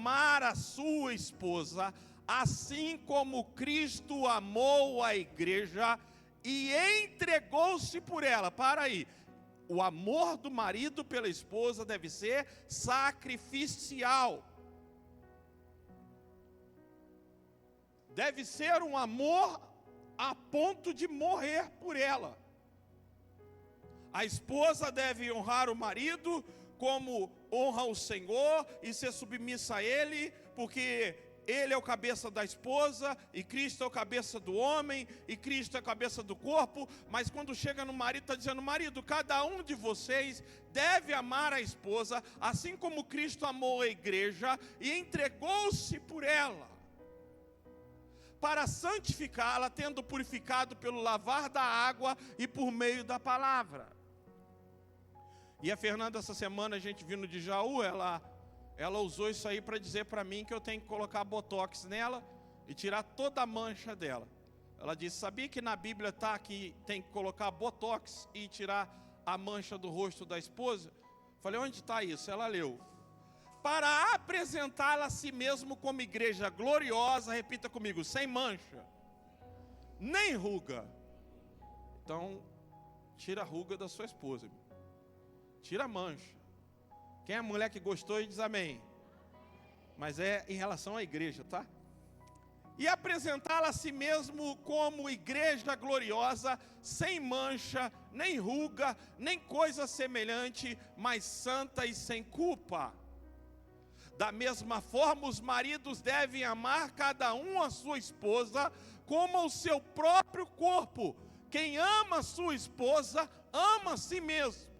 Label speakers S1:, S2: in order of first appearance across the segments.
S1: amar a sua esposa, assim como Cristo amou a igreja e entregou-se por ela. Para aí. O amor do marido pela esposa deve ser sacrificial. Deve ser um amor a ponto de morrer por ela. A esposa deve honrar o marido como honra o Senhor e ser submissa a Ele, porque Ele é o cabeça da esposa, e Cristo é o cabeça do homem, e Cristo é a cabeça do corpo. Mas quando chega no marido, está dizendo: marido, cada um de vocês deve amar a esposa, assim como Cristo amou a igreja e entregou-se por ela, para santificá-la, tendo purificado pelo lavar da água e por meio da palavra. E a Fernanda, essa semana, a gente vindo de Jaú, ela usou isso aí para dizer para mim que eu tenho que colocar botox nela e tirar toda a mancha dela. Ela disse: sabia que na Bíblia está que tem que colocar botox e tirar a mancha do rosto da esposa? Falei: onde está isso? Ela leu: para apresentá-la a si mesmo como igreja gloriosa, repita comigo, sem mancha, nem ruga. Então, tira a ruga da sua esposa, tira a mancha. Quem é a mulher que gostou diz amém. Mas é em relação à igreja, tá? E apresentá-la a si mesmo como igreja gloriosa, sem mancha, nem ruga, nem coisa semelhante, mas santa e sem culpa. Da mesma forma, os maridos devem amar cada um a sua esposa como o seu próprio corpo. Quem ama a sua esposa, ama a si mesmo.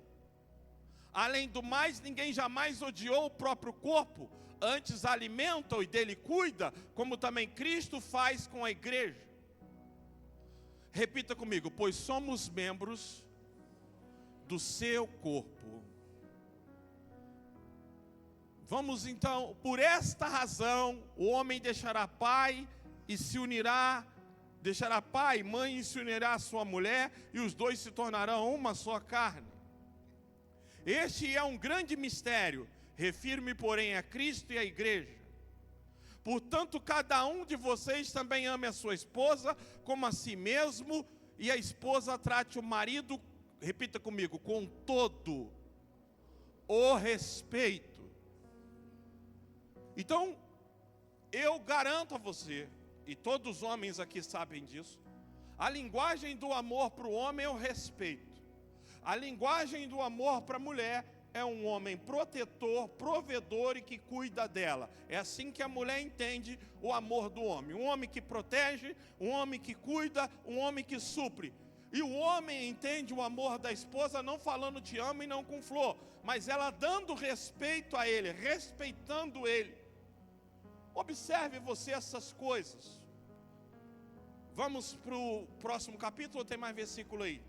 S1: Além do mais, ninguém jamais odiou o próprio corpo, antes alimenta-o e dele cuida, como também Cristo faz com a igreja. Repita comigo: pois somos membros do seu corpo. Vamos então, por esta razão, o homem deixará pai e se unirá, deixará pai e mãe e se unirá à sua mulher, e os dois se tornarão uma só carne. Este é um grande mistério, refiro-me, porém, a Cristo e a igreja. Portanto, cada um de vocês também ame a sua esposa como a si mesmo, e a esposa trate o marido, repita comigo, com todo o respeito. Então, eu garanto a você, e todos os homens aqui sabem disso, a linguagem do amor para o homem é o respeito. A linguagem do amor para a mulher é um homem protetor, provedor e que cuida dela. É assim que a mulher entende o amor do homem. Um homem que protege, um homem que cuida, um homem que supre. E o homem entende o amor da esposa não falando te amo e não com flor, mas ela dando respeito a ele, respeitando ele. Observe você essas coisas. Vamos para o próximo capítulo, ou tem mais versículo aí?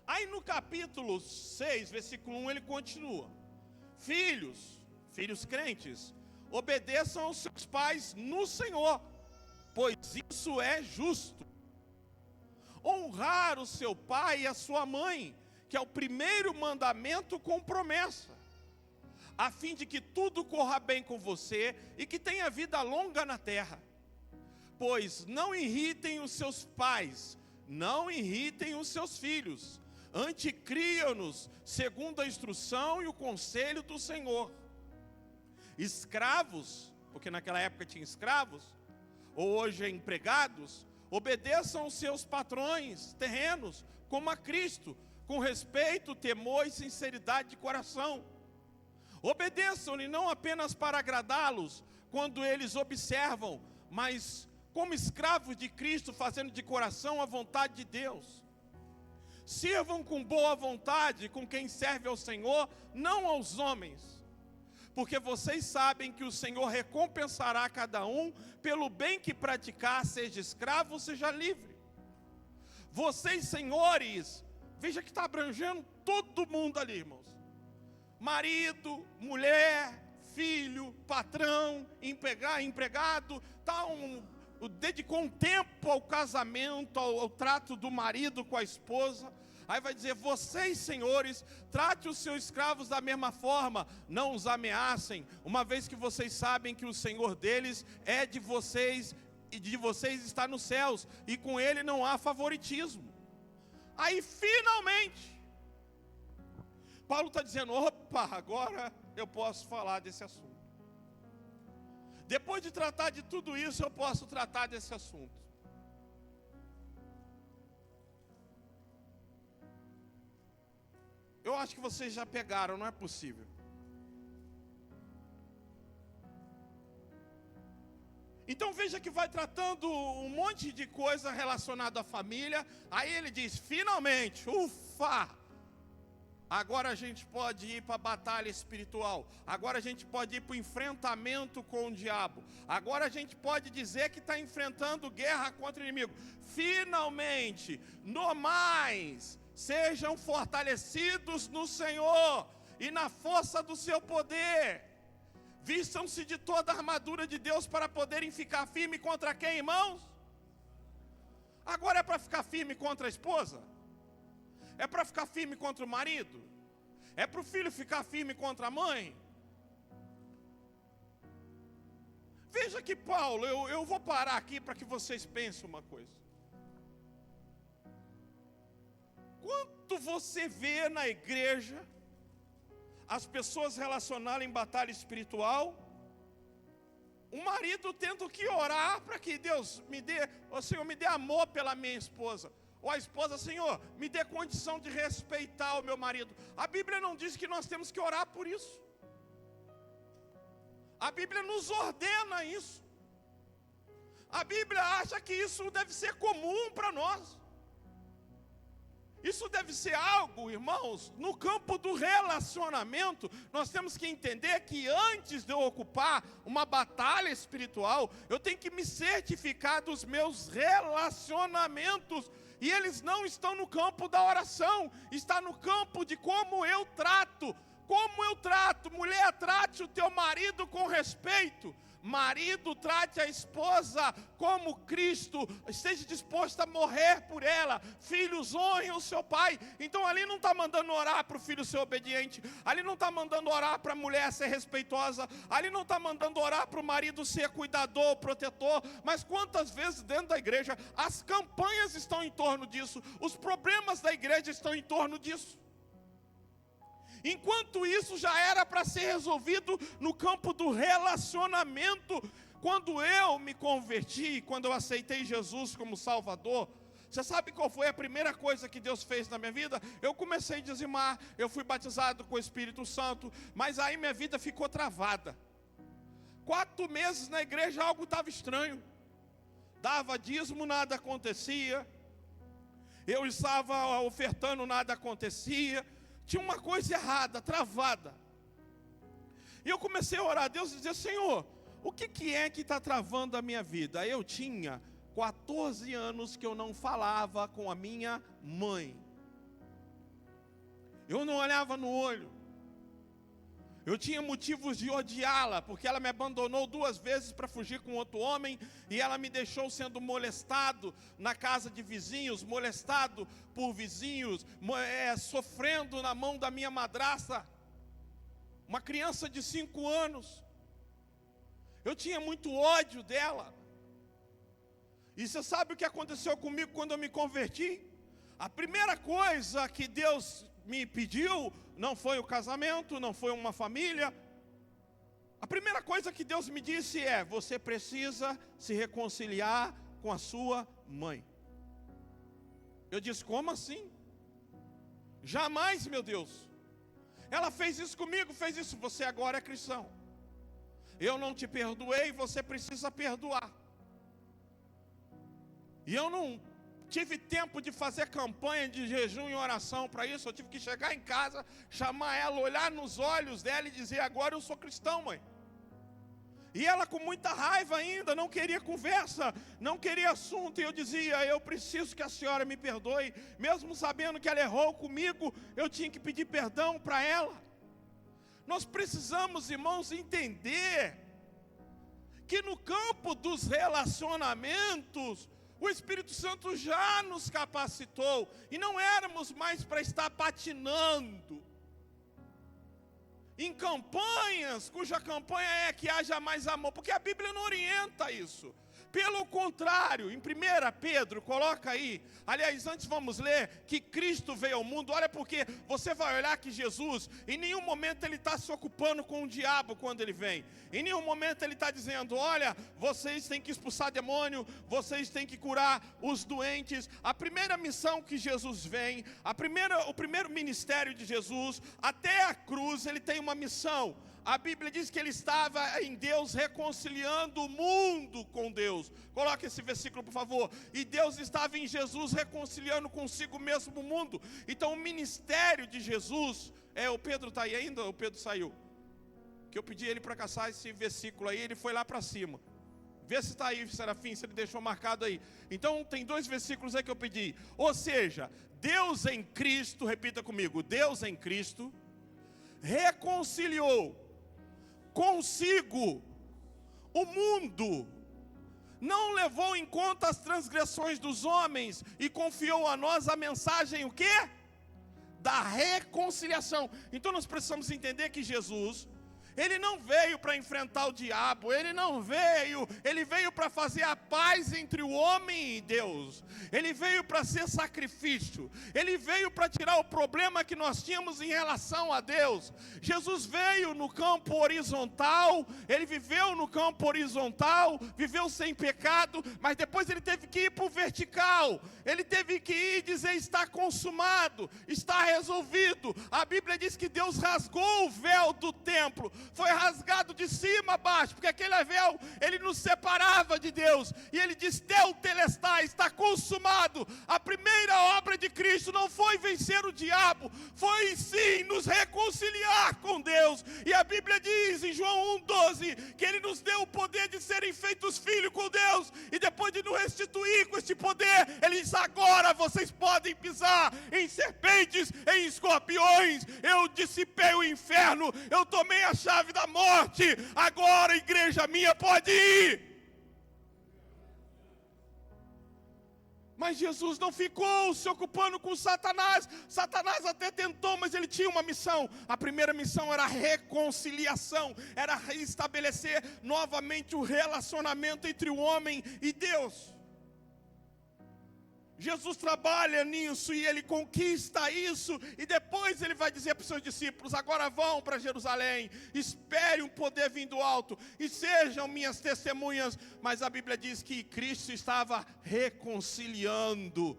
S1: Aí no capítulo 6, versículo 1, ele continua: filhos crentes, obedeçam aos seus pais no Senhor, pois isso é justo. Honrar o seu pai e a sua mãe, que é o primeiro mandamento com promessa, a fim de que tudo corra bem com você e que tenha vida longa na terra. Pois não irritem os seus pais, não irritem os seus filhos, antes criam-nos segundo a instrução e o conselho do Senhor. Escravos, porque naquela época tinha escravos, ou hoje empregados, obedeçam aos seus patrões terrenos, como a Cristo, com respeito, temor e sinceridade de coração. Obedeçam-lhe não apenas para agradá-los, quando eles observam, mas como escravos de Cristo, fazendo de coração a vontade de Deus. Sirvam com boa vontade com quem serve ao Senhor, não aos homens, porque vocês sabem que o Senhor recompensará cada um pelo bem que praticar, seja escravo ou seja livre. Vocês, senhores, veja que está abrangendo todo mundo ali, irmãos. Marido, mulher, filho, patrão, empregado, dedicou um tempo ao casamento, ao trato do marido com a esposa. Aí vai dizer: vocês, senhores, trate os seus escravos da mesma forma, não os ameacem, uma vez que vocês sabem que o Senhor deles é de vocês, e de vocês está nos céus, e com ele não há favoritismo. Aí finalmente Paulo está dizendo: opa, agora eu posso falar desse assunto. Depois de tratar de tudo isso, eu posso tratar desse assunto. Eu acho que vocês já pegaram, não é possível. Então veja que vai tratando um monte de coisa relacionada à família. Aí ele diz: finalmente, ufa! Agora a gente pode ir para a batalha espiritual. Agora a gente pode ir para o enfrentamento com o diabo. Agora a gente pode dizer que está enfrentando guerra contra o inimigo. Finalmente, no mais, sejam fortalecidos no Senhor e na força do seu poder. Vistam-se de toda a armadura de Deus para poderem ficar firme contra quem, irmãos? Agora é para ficar firme contra a esposa? É para ficar firme contra o marido? É para o filho ficar firme contra a mãe? Veja que Paulo, eu vou parar aqui para que vocês pensem uma coisa. Quanto você vê na igreja as pessoas relacionarem em batalha espiritual, o marido tendo que orar para que Deus me dê, Senhor, me dê amor pela minha esposa. Ou a esposa: Senhor, me dê condição de respeitar o meu marido. A Bíblia não diz que nós temos que orar por isso. A Bíblia nos ordena isso. A Bíblia acha que isso deve ser comum para nós. Isso deve ser algo, irmãos, no campo do relacionamento. Nós temos que entender que antes de eu ocupar uma batalha espiritual, eu tenho que me certificar dos meus relacionamentos. E eles não estão no campo da oração, está no campo de como eu trato. Como eu trato? Mulher, trate o teu marido com respeito. Marido, trate a esposa como Cristo, esteja disposto a morrer por ela. Filhos, honrem o seu pai. Então ali não está mandando orar para o filho ser obediente, ali não está mandando orar para a mulher ser respeitosa, ali não está mandando orar para o marido ser cuidador, protetor. Mas quantas vezes dentro da igreja as campanhas estão em torno disso, os problemas da igreja estão em torno disso, enquanto isso já era para ser resolvido no campo do relacionamento. Quando eu me converti, quando eu aceitei Jesus como Salvador, você sabe qual foi a primeira coisa que Deus fez na minha vida? Eu comecei a dizimar, eu fui batizado com o Espírito Santo, mas aí minha vida ficou travada. 4 meses na igreja algo estava estranho. Dava dízimo, nada acontecia. Eu estava ofertando, nada acontecia. Tinha uma coisa errada, travada. E eu comecei a orar a Deus e dizer: Senhor, o que é que está travando a minha vida? Eu tinha 14 anos que eu não falava com a minha mãe. Eu não olhava no olho. Eu tinha motivos de odiá-la, porque ela me abandonou 2 vezes para fugir com outro homem, e ela me deixou sendo molestado na casa de vizinhos, molestado por vizinhos, sofrendo na mão da minha madrasta, uma criança de 5 anos. Eu tinha muito ódio dela. E você sabe o que aconteceu comigo quando eu me converti? A primeira coisa que Deus me pediu não foi o casamento, não foi uma família. A primeira coisa que Deus me disse é: você precisa se reconciliar com a sua mãe. Eu disse: como assim? Jamais, meu Deus. Ela fez isso comigo, fez isso. Você agora é cristão. Eu não te perdoei, você precisa perdoar. E eu não tive tempo de fazer campanha de jejum e oração para isso. Eu tive que chegar em casa, chamar ela, olhar nos olhos dela e dizer: agora eu sou cristão, mãe. E ela, com muita raiva ainda, não queria conversa, não queria assunto. E eu dizia: eu preciso que a senhora me perdoe. Mesmo sabendo que ela errou comigo, eu tinha que pedir perdão para ela. Nós precisamos, irmãos, entender que no campo dos relacionamentos, O Espírito Santo já nos capacitou e não éramos mais para estar patinando em campanhas, cuja campanha é que haja mais amor, porque a Bíblia não orienta isso. Pelo contrário, em 1 Pedro, coloca aí, aliás, antes vamos ler, que Cristo veio ao mundo. Olha, porque você vai olhar que Jesus, em nenhum momento ele está se ocupando com o diabo quando ele vem. Em nenhum momento ele está dizendo, olha, vocês têm que expulsar demônio, vocês têm que curar os doentes. A primeira missão que Jesus vem, o primeiro ministério de Jesus, até a cruz, ele tem uma missão. A Bíblia diz que ele estava em Deus reconciliando o mundo com Deus. Coloque esse versículo, por favor. E Deus estava em Jesus reconciliando consigo mesmo o mundo. Então o ministério de Jesus, o Pedro está aí ainda ou o Pedro saiu? Que eu pedi ele para caçar esse versículo aí, ele foi lá para cima. Vê se está aí, Serafim, se ele deixou marcado aí. Então tem 2 versículos aí que eu pedi. Ou seja, Deus em Cristo, repita comigo, Deus em Cristo reconciliou consigo o mundo, não levou em conta as transgressões dos homens e confiou a nós a mensagem, o quê? Da reconciliação. Então nós precisamos entender que Jesus, ele não veio para enfrentar o diabo, ele veio para fazer a paz entre o homem e Deus. Ele veio para ser sacrifício, ele veio para tirar o problema que nós tínhamos em relação a Deus. Jesus veio no campo horizontal, ele viveu no campo horizontal, viveu sem pecado, mas depois ele teve que ir para o vertical, ele teve que ir e dizer, está consumado, está resolvido. A Bíblia diz que Deus rasgou o véu do templo, foi rasgado de cima a baixo, porque aquele véu, ele nos separava de Deus, e ele diz, Tetelestai, está consumado. A primeira obra de Cristo não foi vencer o diabo, foi sim nos reconciliar com Deus, e a Bíblia diz em João 1,12, que ele nos deu o poder de serem feitos filhos com Deus, e depois de nos restituir com este poder, ele diz, agora vocês podem pisar em serpentes, em escorpiões, eu dissipei o inferno, eu tomei a chave da morte, agora igreja minha pode ir. Mas Jesus não ficou se ocupando com Satanás. Satanás até tentou, mas ele tinha uma missão. A primeira missão era a reconciliação, era restabelecer novamente o relacionamento entre o homem e Deus. Jesus trabalha nisso e ele conquista isso, e depois ele vai dizer para os seus discípulos, agora vão para Jerusalém, espere um poder vindo alto, e sejam minhas testemunhas. Mas a Bíblia diz que Cristo estava reconciliando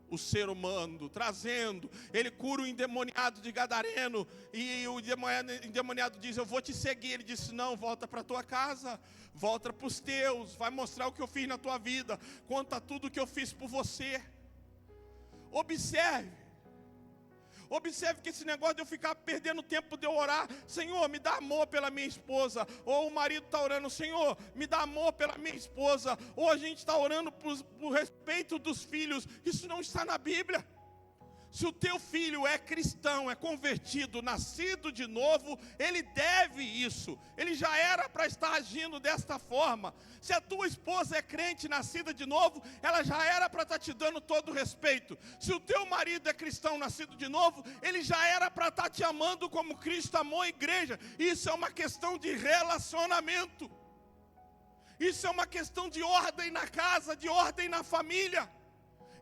S1: o ser humano, trazendo, ele cura o endemoniado de Gadareno, e o endemoniado diz, eu vou te seguir. Ele disse, não, volta para a tua casa, volta para os teus, vai mostrar o que eu fiz na tua vida, conta tudo o que eu fiz por você. Observe que esse negócio de eu ficar perdendo tempo de eu orar, Senhor, me dá amor pela minha esposa, ou o marido está orando, Senhor, me dá amor pela minha esposa, ou a gente está orando por respeito dos filhos, isso não está na Bíblia. Se o teu filho é cristão, é convertido, nascido de novo, ele deve isso, ele já era para estar agindo desta forma. Se a tua esposa é crente, nascida de novo, ela já era para estar te dando todo o respeito. Se o teu marido é cristão, nascido de novo, ele já era para estar te amando como Cristo amou a igreja. Isso é uma questão de relacionamento, isso é uma questão de ordem na casa, de ordem na família.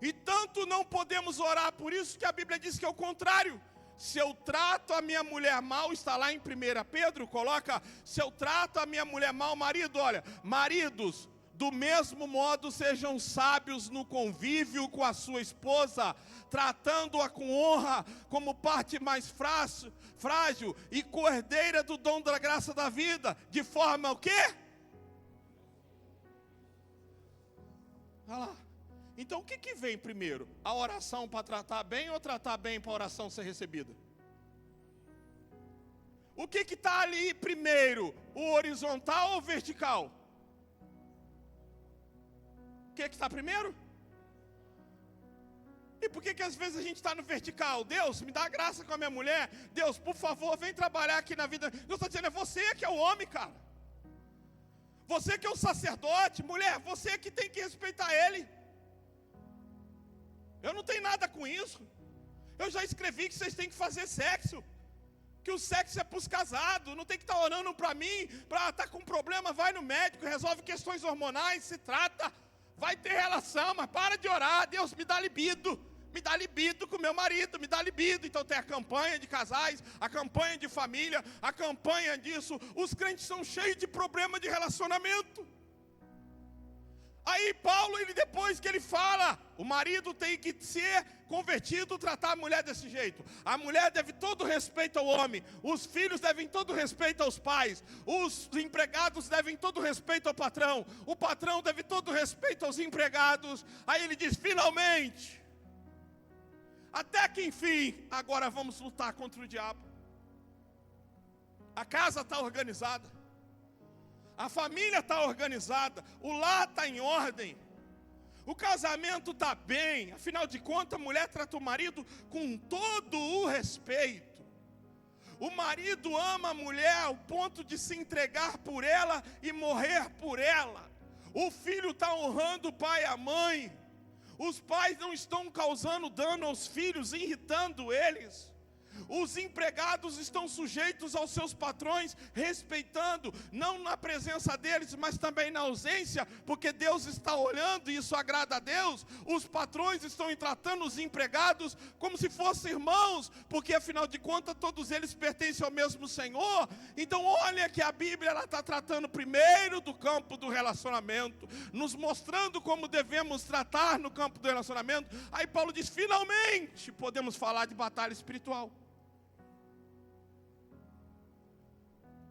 S1: E tanto não podemos orar, por isso que a Bíblia diz que é o contrário. Se eu trato a minha mulher mal, está lá em 1 Pedro, coloca, se eu trato a minha mulher mal, marido, olha, maridos, do mesmo modo sejam sábios no convívio com a sua esposa, tratando-a com honra, como parte mais frágil e cordeira do dom da graça da vida, de forma o quê? Olha lá. Então o que vem primeiro? A oração para tratar bem ou tratar bem para a oração ser recebida? O que está ali primeiro? O horizontal ou o vertical? O que está primeiro? E por que às vezes a gente está no vertical? Deus, me dá graça com a minha mulher. Deus, por favor, vem trabalhar aqui na vida. Deus está dizendo, é você que é o homem, cara. Você que é o sacerdote. Mulher, você que tem que respeitar ele. Eu não tenho nada com isso. Eu já escrevi que vocês têm que fazer sexo. Que o sexo é para os casados. Não tem que estar orando para mim, para estar com problema, vai no médico, resolve questões hormonais, se trata, vai ter relação, mas para de orar. Deus, me dá libido com meu marido, me dá libido. Então tem a campanha de casais, a campanha de família, a campanha disso. Os crentes são cheios de problema de relacionamento. Aí Paulo, depois que ele fala, o marido tem que ser convertido, tratar a mulher desse jeito. A mulher deve todo respeito ao homem. Os filhos devem todo respeito aos pais. Os empregados devem todo respeito ao patrão. O patrão deve todo respeito aos empregados. Aí ele diz, finalmente, até que enfim, agora vamos lutar contra o diabo. A casa está organizada. A família está organizada, o lar está em ordem, o casamento está bem. Afinal de contas, a mulher trata o marido com todo o respeito. O marido ama a mulher ao ponto de se entregar por ela e morrer por ela. O filho está honrando o pai e a mãe. Os pais não estão causando dano aos filhos, irritando eles. Os empregados estão sujeitos aos seus patrões, respeitando, não na presença deles, mas também na ausência, porque Deus está olhando e isso agrada a Deus. Os patrões estão tratando os empregados como se fossem irmãos, porque afinal de contas todos eles pertencem ao mesmo Senhor. Então olha que a Bíblia está tratando primeiro do campo do relacionamento, nos mostrando como devemos tratar no campo do relacionamento. Aí Paulo diz, finalmente podemos falar de batalha espiritual.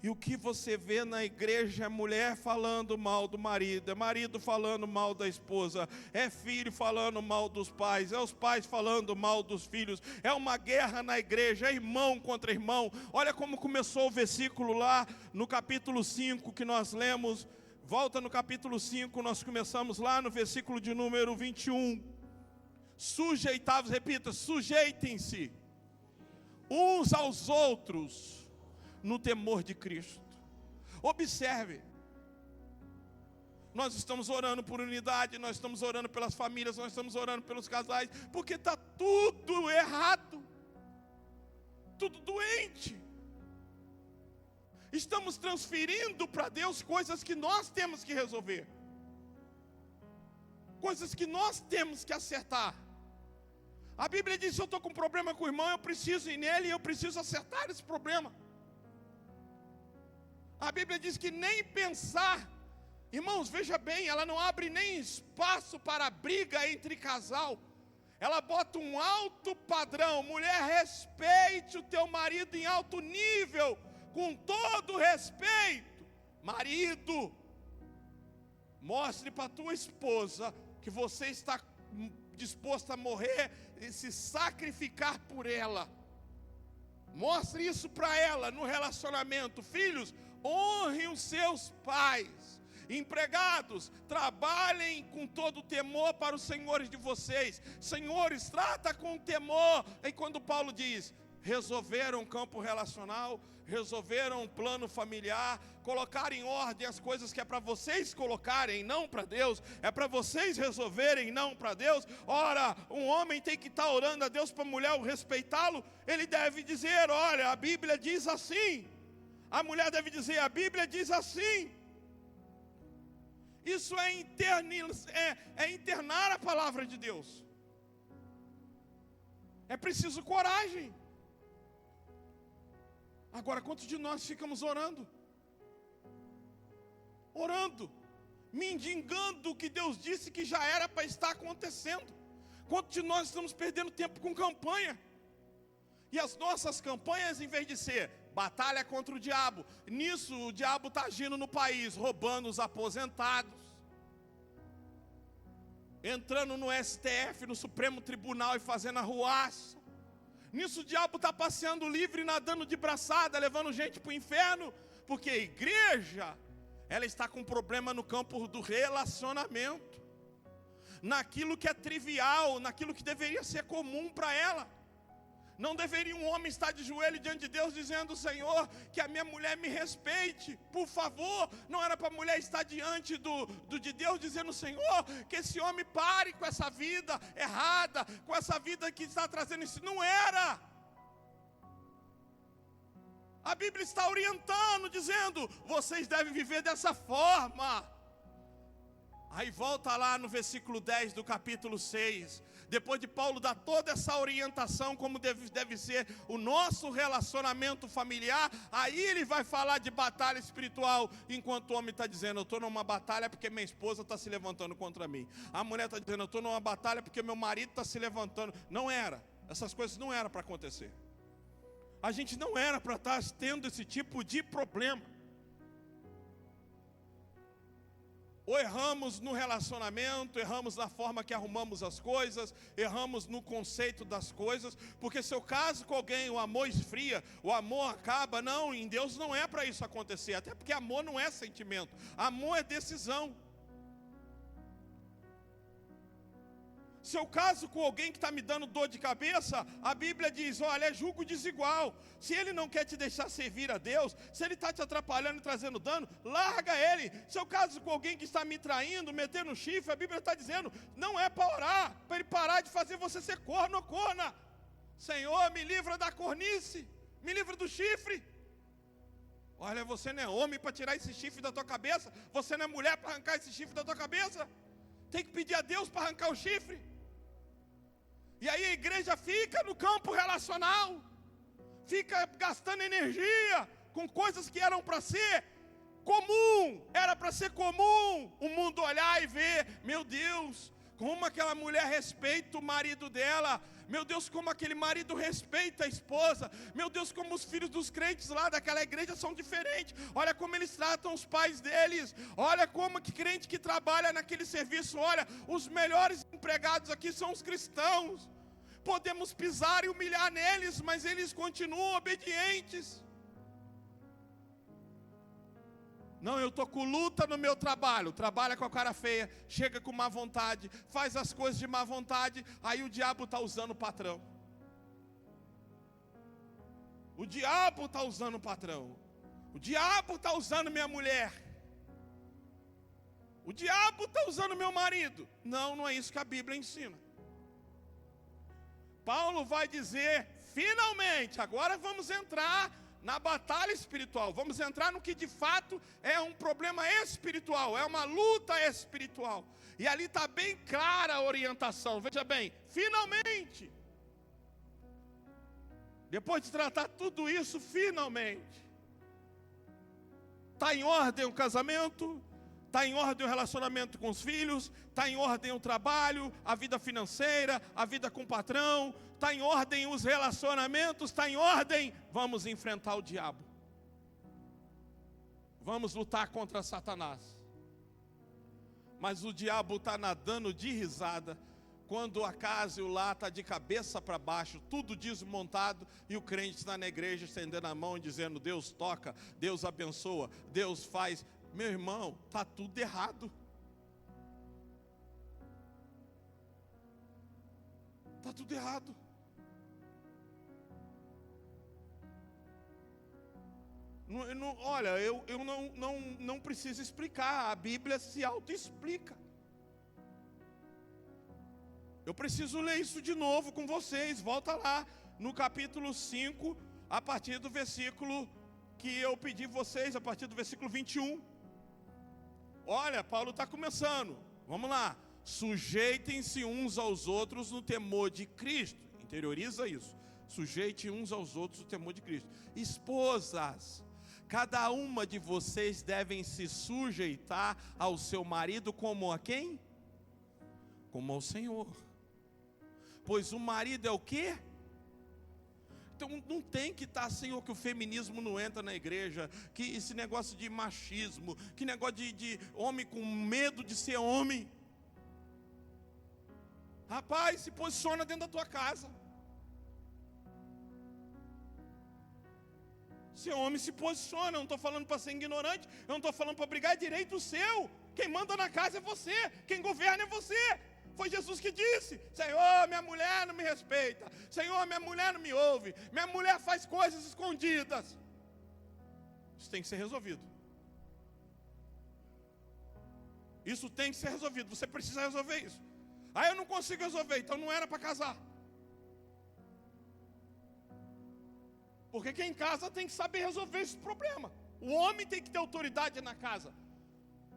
S1: E o que você vê na igreja é mulher falando mal do marido, é marido falando mal da esposa, é filho falando mal dos pais, é os pais falando mal dos filhos, é uma guerra na igreja, é irmão contra irmão. Olha como começou o versículo lá no capítulo 5 que nós lemos. Volta no capítulo 5, nós começamos lá no versículo de número 21. Sujeitados, repita, sujeitem-se uns aos outros no temor de Cristo. Observe, nós estamos orando por unidade, nós estamos orando pelas famílias, nós estamos orando pelos casais, porque está tudo errado, tudo doente. Estamos transferindo para Deus coisas que nós temos que resolver, coisas que nós temos que acertar. A Bíblia diz, se eu estou com problema com o irmão, eu preciso ir nele e eu preciso acertar esse problema. A Bíblia diz que nem pensar, irmãos, veja bem, ela não abre nem espaço para briga entre casal. Ela bota um alto padrão. Mulher, respeite o teu marido em alto nível, com todo respeito. Marido, mostre para tua esposa que você está disposto a morrer e se sacrificar por ela. Mostre isso para ela no relacionamento. Filhos, honrem os seus pais. Empregados, trabalhem com todo temor para os senhores de vocês. Senhores, trata com temor. E quando Paulo diz, resolveram o campo relacional, resolveram um plano familiar, colocar em ordem as coisas que é para vocês colocarem, não para Deus, é para vocês resolverem, não para Deus. Ora, um homem tem que estar orando a Deus para a mulher respeitá-lo. Ele deve dizer, olha, a Bíblia diz assim. A mulher deve dizer, a Bíblia diz assim. Isso é internar a palavra de Deus. É preciso coragem. Agora, quantos de nós ficamos orando? Orando, mendigando o que Deus disse que já era para estar acontecendo. Quantos de nós estamos perdendo tempo com campanha? E as nossas campanhas, em vez de ser batalha contra o diabo, nisso o diabo está agindo no país, roubando os aposentados, entrando no STF, no Supremo Tribunal e fazendo arruaça. Nisso o diabo está passeando livre, nadando de braçada, levando gente para o inferno, porque a igreja, ela está com problema no campo do relacionamento, naquilo que é trivial, naquilo que deveria ser comum para ela. Não deveria um homem estar de joelho diante de Deus dizendo: Senhor, que a minha mulher me respeite, por favor. Não era para a mulher estar diante de Deus dizendo: Senhor, que esse homem pare com essa vida errada, com essa vida que está trazendo isso. Não era. A Bíblia está orientando, dizendo: vocês devem viver dessa forma. Aí volta lá no versículo 10 do capítulo 6. Depois de Paulo dar toda essa orientação, como deve ser o nosso relacionamento familiar, aí ele vai falar de batalha espiritual, enquanto o homem está dizendo: eu estou numa batalha porque minha esposa está se levantando contra mim. A mulher está dizendo: eu estou numa batalha porque meu marido está se levantando. Não era, essas coisas não eram para acontecer. A gente não era para estar tendo esse tipo de problema. Ou erramos no relacionamento, erramos na forma que arrumamos as coisas, erramos no conceito das coisas, porque se eu caso com alguém, o amor esfria, o amor acaba. Não, em Deus não é para isso acontecer, até porque amor não é sentimento, amor é decisão. Se eu caso com alguém que está me dando dor de cabeça, a Bíblia diz: olha, é julgo desigual. Se ele não quer te deixar servir a Deus, se ele está te atrapalhando e trazendo dano, larga ele. Se eu caso com alguém que está me traindo, metendo chifre, a Bíblia está dizendo: não é para orar, para ele parar de fazer você ser corno ou corna. Senhor, me livra da cornice, me livra do chifre. Olha, você não é homem para tirar esse chifre da tua cabeça, você não é mulher para arrancar esse chifre da tua cabeça. Tem que pedir a Deus para arrancar o chifre. E aí a igreja fica no campo relacional, fica gastando energia com coisas que eram para ser comum, era para ser comum o mundo olhar e ver: meu Deus, como aquela mulher respeita o marido dela, meu Deus, como aquele marido respeita a esposa, meu Deus, como os filhos dos crentes lá daquela igreja são diferentes, olha como eles tratam os pais deles, olha como que crente que trabalha naquele serviço, olha, os melhores empregados aqui são os cristãos. Podemos pisar e humilhar neles, mas eles continuam obedientes. Não, eu estou com luta no meu trabalho, trabalha com a cara feia, chega com má vontade, faz as coisas de má vontade, aí o diabo está usando o patrão. O diabo está usando o patrão. O diabo está usando minha mulher. O diabo está usando meu marido. Não, não é isso que a Bíblia ensina. Paulo vai dizer: finalmente, agora vamos entrar na batalha espiritual, vamos entrar no que de fato é um problema espiritual, é uma luta espiritual. E ali está bem clara a orientação, veja bem, finalmente, depois de tratar tudo isso, finalmente, está em ordem o casamento, está em ordem o relacionamento com os filhos, está em ordem o trabalho, a vida financeira, a vida com o patrão, está em ordem os relacionamentos, está em ordem, vamos enfrentar o diabo. Vamos lutar contra Satanás. Mas o diabo está nadando de risada quando a casa e o lar está de cabeça para baixo, tudo desmontado, e o crente está na igreja estendendo a mão e dizendo: Deus toca, Deus abençoa, Deus faz. Meu irmão, está tudo errado. Está tudo errado. Olha, eu não preciso explicar, a Bíblia se auto-explica. Eu preciso ler isso de novo com vocês. Volta lá no capítulo 5, a partir do versículo que eu pedi vocês, a partir do versículo 21. Olha, Paulo está começando, vamos lá. Sujeitem-se uns aos outros no temor de Cristo. Interioriza isso. Sujeite uns aos outros no temor de Cristo. Esposas, cada uma de vocês devem se sujeitar ao seu marido como a quem? Como ao Senhor. Pois o marido é o quê? Então não tem que estar, Senhor, que o feminismo não entra na igreja, que esse negócio de machismo, que negócio de homem com medo de ser homem. Rapaz, se posiciona dentro da tua casa. Ser homem se posiciona, eu não estou falando para ser ignorante, eu não estou falando para brigar, é direito seu. Quem manda na casa é você, quem governa é você. Foi Jesus que disse: Senhor, minha mulher não me respeita. Senhor, minha mulher não me ouve. Minha mulher faz coisas escondidas. Isso tem que ser resolvido. Isso tem que ser resolvido. Você precisa resolver isso. Ah, eu não consigo resolver, então não era para casar. Porque quem casa tem que saber resolver esse problema. O homem tem que ter autoridade na casa.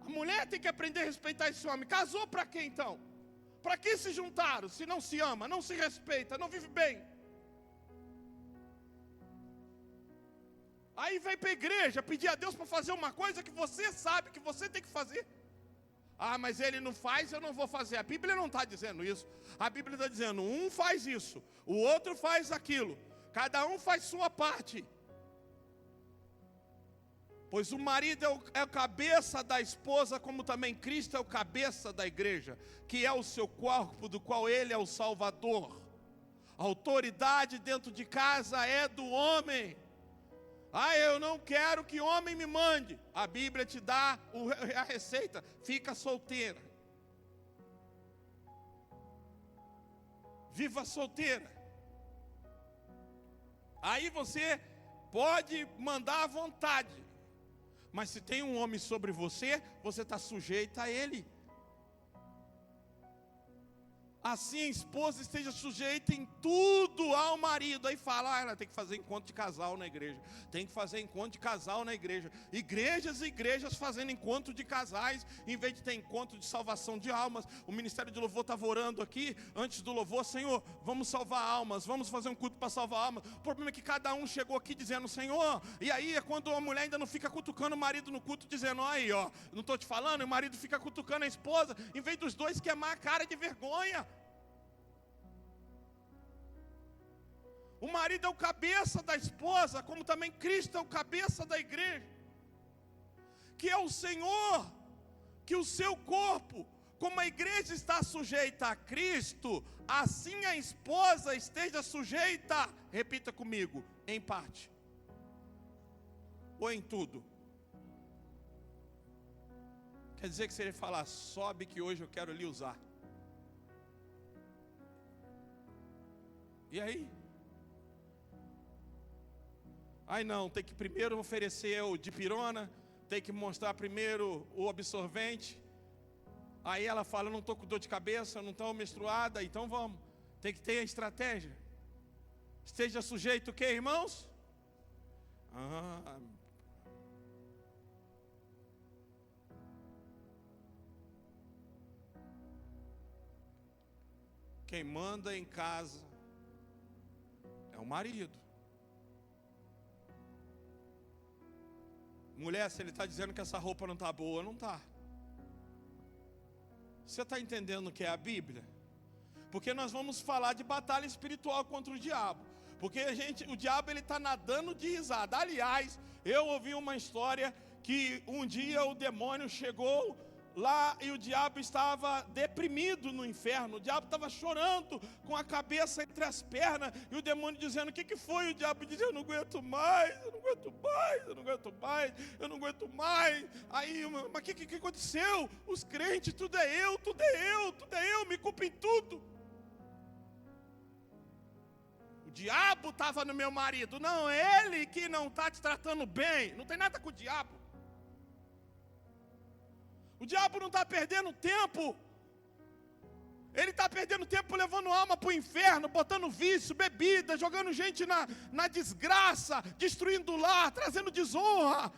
S1: A mulher tem que aprender a respeitar esse homem. Casou para quê então? Para que se juntaram se não se ama, não se respeita, não vive bem? Aí vem para a igreja pedir a Deus para fazer uma coisa que você sabe que você tem que fazer. Ah, mas ele não faz, eu não vou fazer. A Bíblia não está dizendo isso. A Bíblia está dizendo, um faz isso, o outro faz aquilo. Cada um faz sua parte. Pois o marido é o cabeça da esposa, como também Cristo é o cabeça da igreja, que é o seu corpo, do qual ele é o Salvador. A autoridade dentro de casa é do homem. Ah, eu não quero que homem me mande. A Bíblia te dá a receita. Fica solteira. Viva solteira. Aí você pode mandar à vontade. Mas se tem um homem sobre você, você está sujeita a ele. Assim a esposa esteja sujeita em tudo ao marido. Aí fala, ela tem que fazer encontro de casal na igreja. Tem que fazer encontro de casal na igreja. Igrejas e igrejas fazendo encontro de casais, em vez de ter encontro de salvação de almas. O Ministério de Louvor estava orando aqui, antes do louvor, Senhor, vamos salvar almas, vamos fazer um culto para salvar almas. O problema é que cada um chegou aqui dizendo, Senhor, e aí é quando a mulher ainda não fica cutucando o marido no culto, dizendo, aí ó, não estou te falando, e o marido fica cutucando a esposa, em vez dos dois queimar a cara de vergonha. O marido é o cabeça da esposa, como também Cristo é o cabeça da igreja, que é o Senhor, que o seu corpo, como a igreja está sujeita a Cristo, assim a esposa esteja sujeita, repita comigo, em parte, ou em tudo. Quer dizer que se ele falar, sobe que hoje eu quero lhe usar. E aí? Ai não, tem que primeiro oferecer o dipirona, tem que mostrar primeiro o absorvente. Aí ela fala, não estou com dor de cabeça, não estou menstruada, então vamos. Tem que ter a estratégia. Esteja sujeito o quê, irmãos? Quem manda em casa é o marido. Mulher, se ele está dizendo que essa roupa não está boa, não está. Você está entendendo o que é a Bíblia? Porque nós vamos falar de batalha espiritual contra o diabo. Porque o diabo ele está nadando de risada. Aliás, eu ouvi uma história que um dia o demônio chegou lá e o diabo estava deprimido no inferno. O diabo estava chorando com a cabeça entre as pernas. E o demônio dizendo, o que foi? O diabo dizia, eu não aguento mais, eu não aguento mais, eu não aguento mais, eu não aguento mais. Aí, mas o que aconteceu? Os crentes, tudo é eu, me culpa em tudo. O diabo estava no meu marido. Não, ele que não está te tratando bem. Não tem nada com o diabo. O diabo não está perdendo tempo. Ele está perdendo tempo levando alma para o inferno, botando vício, bebida, jogando gente na desgraça, destruindo o lar, trazendo desonra.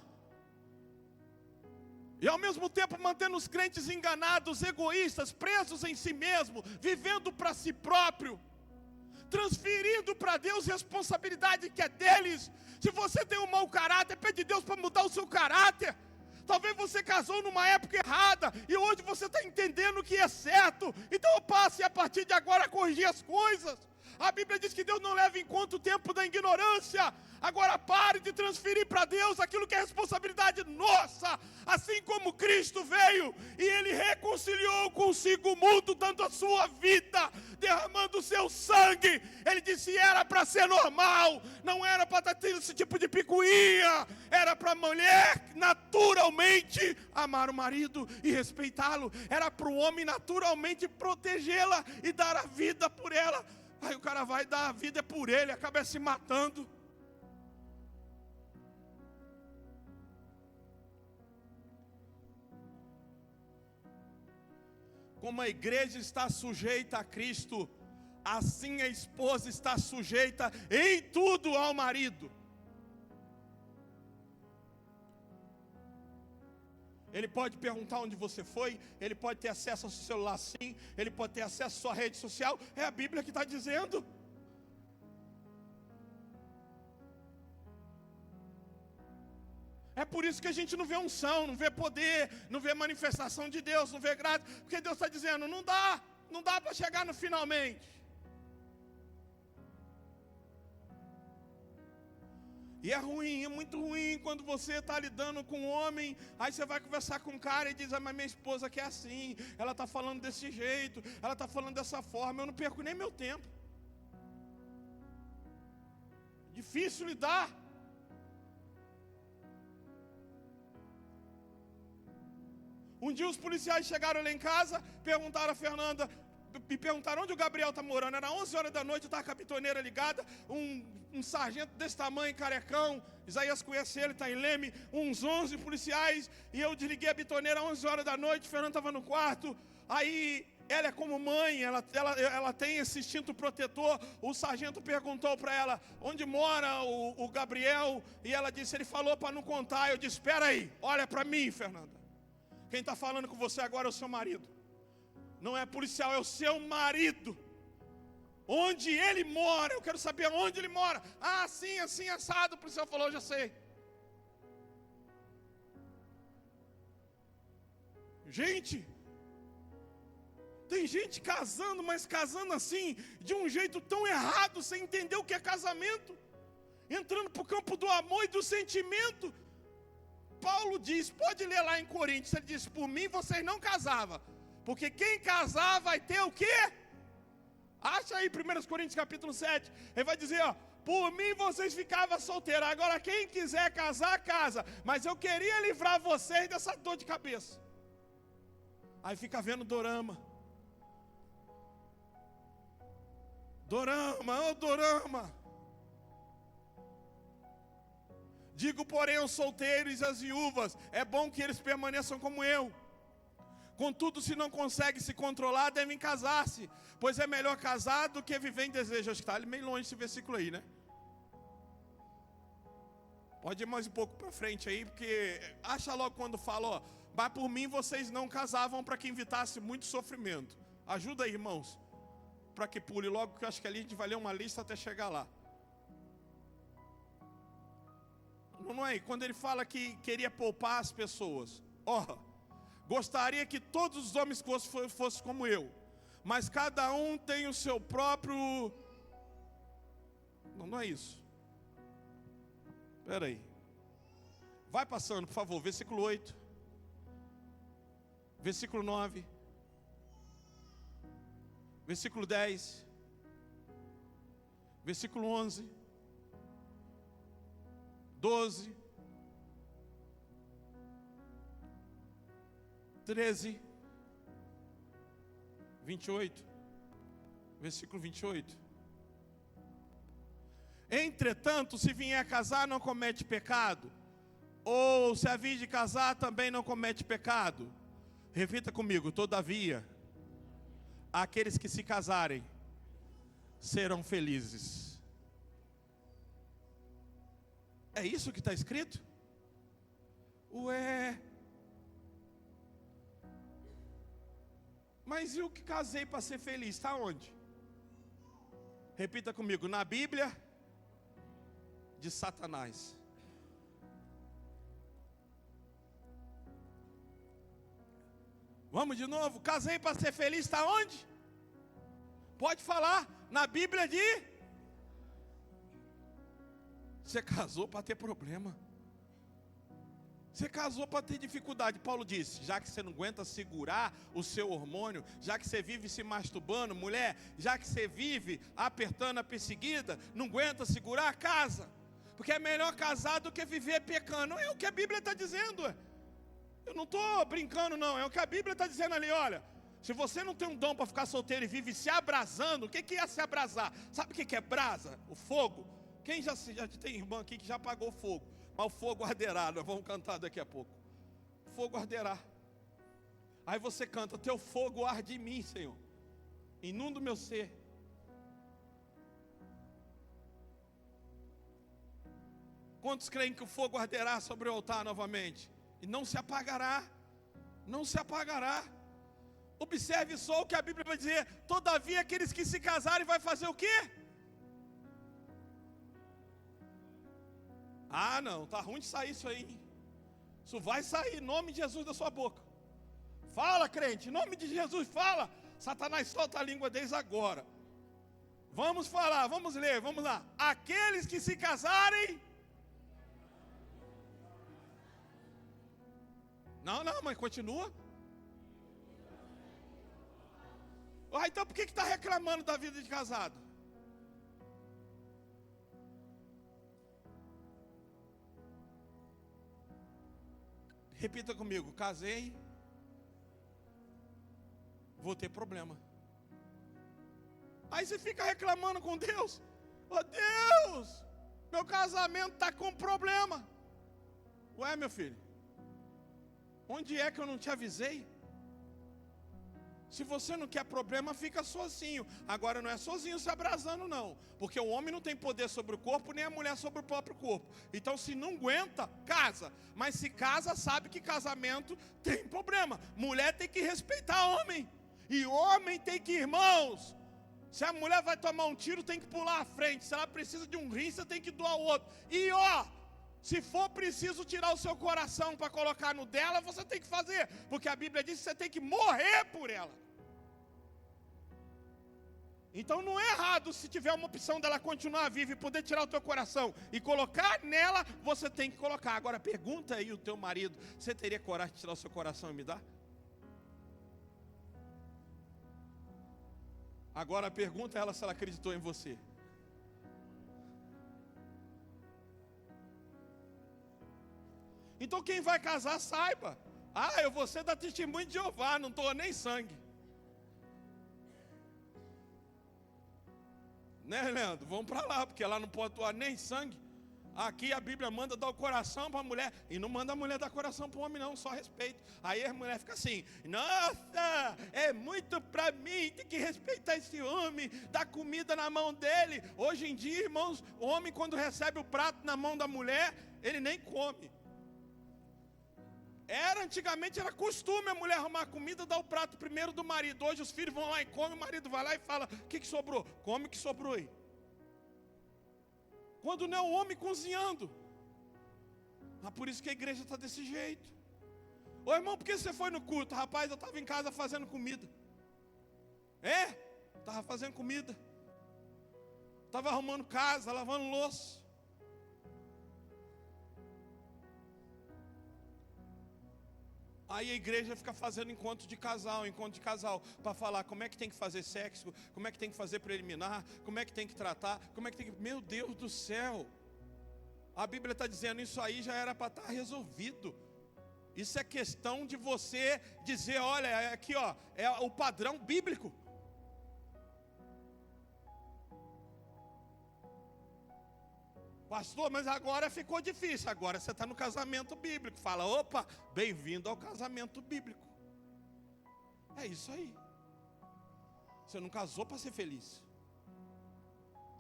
S1: E ao mesmo tempo mantendo os crentes enganados, egoístas, presos em si mesmo, vivendo para si próprio, transferindo para Deus responsabilidade que é deles. Se você tem um mau caráter, pede a Deus para mudar o seu caráter. Talvez você casou numa época errada e hoje você está entendendo o que é certo. Então passe a partir de agora a corrigir as coisas. A Bíblia diz que Deus não leva em conta o tempo da ignorância. Agora pare de transferir para Deus aquilo que é responsabilidade nossa. Assim como Cristo veio e Ele reconciliou consigo o mundo, dando a sua vida, derramando o seu sangue. Ele disse: era para ser normal, não era para ter esse tipo de picuinha. Era para a mulher naturalmente amar o marido e respeitá-lo. Era para o homem naturalmente protegê-la e dar a vida por ela. Aí o cara vai dar a vida por ele, acaba se matando. Como a igreja está sujeita a Cristo, assim a esposa está sujeita em tudo ao marido. Ele pode perguntar onde você foi, ele pode ter acesso ao seu celular sim, ele pode ter acesso à sua rede social, é a Bíblia que está dizendo. É por isso que a gente não vê unção, não vê poder, não vê manifestação de Deus, não vê graça, porque Deus está dizendo: não dá para chegar no finalmente. E é ruim, é muito ruim quando você está lidando com um homem, aí você vai conversar com um cara e diz: mas minha esposa quer assim, ela está falando desse jeito, ela está falando dessa forma, eu não perco nem meu tempo. Difícil lidar. Um dia os policiais chegaram lá em casa, perguntaram a Fernanda, me perguntaram onde o Gabriel está morando. Era 11 horas da noite, eu estava com a bitoneira ligada, um sargento desse tamanho, carecão, Isaías conhece ele, está em Leme, uns 11 policiais, e eu desliguei a bitoneira às 11 horas da noite, Fernanda estava no quarto, aí ela é como mãe, ela tem esse instinto protetor. O sargento perguntou para ela onde mora o Gabriel, e ela disse: ele falou para não contar. Eu disse: espera aí, olha para mim, Fernanda, quem está falando com você agora é o seu marido. Não é policial, é o seu marido. Onde ele mora, eu quero saber onde ele mora. Ah, sim, assim, assado. O policial falou: já sei. Gente, tem gente casando, mas casando assim, de um jeito tão errado, sem entender o que é casamento, entrando para o campo do amor e do sentimento. Paulo diz, pode ler lá em Coríntios, ele diz: por mim vocês não casavam, porque quem casar vai ter o quê? Acha aí 1 Coríntios capítulo 7, ele vai dizer: ó, por mim vocês ficavam solteiros, agora quem quiser casar, casa, mas eu queria livrar vocês dessa dor de cabeça. Aí fica vendo dorama. Dorama, dorama. Digo, porém, aos solteiros e às viúvas, é bom que eles permaneçam como eu. Contudo, se não conseguem se controlar, devem casar-se, pois é melhor casar do que viver em desejo. Acho que está meio longe esse versículo aí, né? Pode ir mais um pouco para frente aí, porque acha logo quando fala, ó, mas por mim vocês não casavam para que evitasse muito sofrimento. Ajuda aí, irmãos, para que pule logo, que eu acho que ali a gente vai ler uma lista até chegar lá. Não é? Quando ele fala que queria poupar as pessoas, ó, gostaria que todos os homens fossem como eu, mas cada um tem o seu próprio... Não é isso. Espera aí. Vai passando, por favor, versículo 8. Versículo 9. Versículo 10. Versículo 11. 12. 13. 28. Versículo 28. Entretanto, se vier a casar, não comete pecado. Ou se a vir de casar, também não comete pecado. Repita comigo: todavia, aqueles que se casarem serão felizes. É isso que está escrito? Ué. Mas e o que casei para ser feliz? Está onde? Repita comigo: na Bíblia de Satanás. Vamos de novo. Casei para ser feliz, está onde? Pode falar, na Bíblia você casou para ter problema. Você casou para ter dificuldade. Paulo disse, já que você não aguenta segurar o seu hormônio, já que você vive se masturbando, mulher, já que você vive apertando a perseguida, não aguenta segurar a casa. Porque é melhor casar do que viver pecando. É o que a Bíblia está dizendo. Eu não estou brincando não, é o que a Bíblia está dizendo ali, olha. Se você não tem um dom para ficar solteiro e vive se abrasando, o que é se abrasar? Sabe o que é brasa? O fogo. Quem já tem irmã aqui que já apagou fogo? Mas o fogo arderá, nós vamos cantar daqui a pouco. O fogo arderá. Aí você canta, teu fogo arde em mim, Senhor. Inunda o meu ser. Quantos creem que o fogo arderá sobre o altar novamente? E não se apagará. Não se apagará. Observe só o que a Bíblia vai dizer. Todavia aqueles que se casarem vai fazer o quê? Ah não, tá ruim de sair isso aí. Isso vai sair em nome de Jesus da sua boca. Fala, crente, em nome de Jesus, fala. Satanás solta a língua deles agora. Vamos falar, vamos ler, vamos lá. Aqueles que se casarem. Não, mas continua. Ah, então por que está reclamando da vida de casado? Repita comigo, casei, vou ter problema. Aí você fica reclamando com Deus. Oh Deus, meu casamento está com problema. Ué, meu filho, onde é que eu não te avisei? Se você não quer problema, fica sozinho. Agora não é sozinho se abrasando não. Porque o homem não tem poder sobre o corpo, nem a mulher sobre o próprio corpo. Então se não aguenta, casa. Mas se casa, sabe que casamento tem problema. Mulher tem que respeitar homem. E homem tem que, irmãos, se a mulher vai tomar um tiro, tem que pular à frente. Se ela precisa de um rim, você tem que doar o outro. E se for preciso tirar o seu coração para colocar no dela, você tem que fazer. Porque a Bíblia diz que você tem que morrer por ela. Então não é errado se tiver uma opção dela continuar viva e poder tirar o teu coração e colocar nela, você tem que colocar. Agora pergunta aí o teu marido, você teria coragem de tirar o seu coração e me dar? Agora pergunta ela se ela acreditou em você. Então quem vai casar, saiba. Eu vou ser da testemunha de Jeová, não estou nem sangue. Né, Leandro? Vamos para lá, porque lá não pode doar nem sangue. Aqui a Bíblia manda dar o coração para a mulher. E não manda a mulher dar coração para o homem não, só respeito. Aí a mulher fica assim, nossa, é muito para mim, tem que respeitar esse homem, dar comida na mão dele. Hoje em dia, irmãos, o homem quando recebe o prato na mão da mulher, ele nem come. Antigamente era costume a mulher arrumar comida, dar o prato primeiro do marido. Hoje os filhos vão lá e comem, o marido vai lá e fala, o que sobrou? Come o que sobrou aí. Quando não é o homem cozinhando. Por isso que a igreja está desse jeito. Ô irmão, por que você foi no culto? Rapaz, eu estava em casa fazendo comida. Estava fazendo comida. Estava arrumando casa, lavando louça. Aí a igreja fica fazendo encontro de casal, para falar como é que tem que fazer sexo, como é que tem que fazer preliminar, como é que tem que tratar, como é que tem que... Meu Deus do céu! A Bíblia está dizendo, isso aí já era para estar resolvido. Isso é questão de você dizer, olha, aqui é o padrão bíblico. Pastor, mas agora ficou difícil. Agora você está no casamento bíblico. Fala, opa, bem-vindo ao casamento bíblico. É isso aí. Você não casou para ser feliz.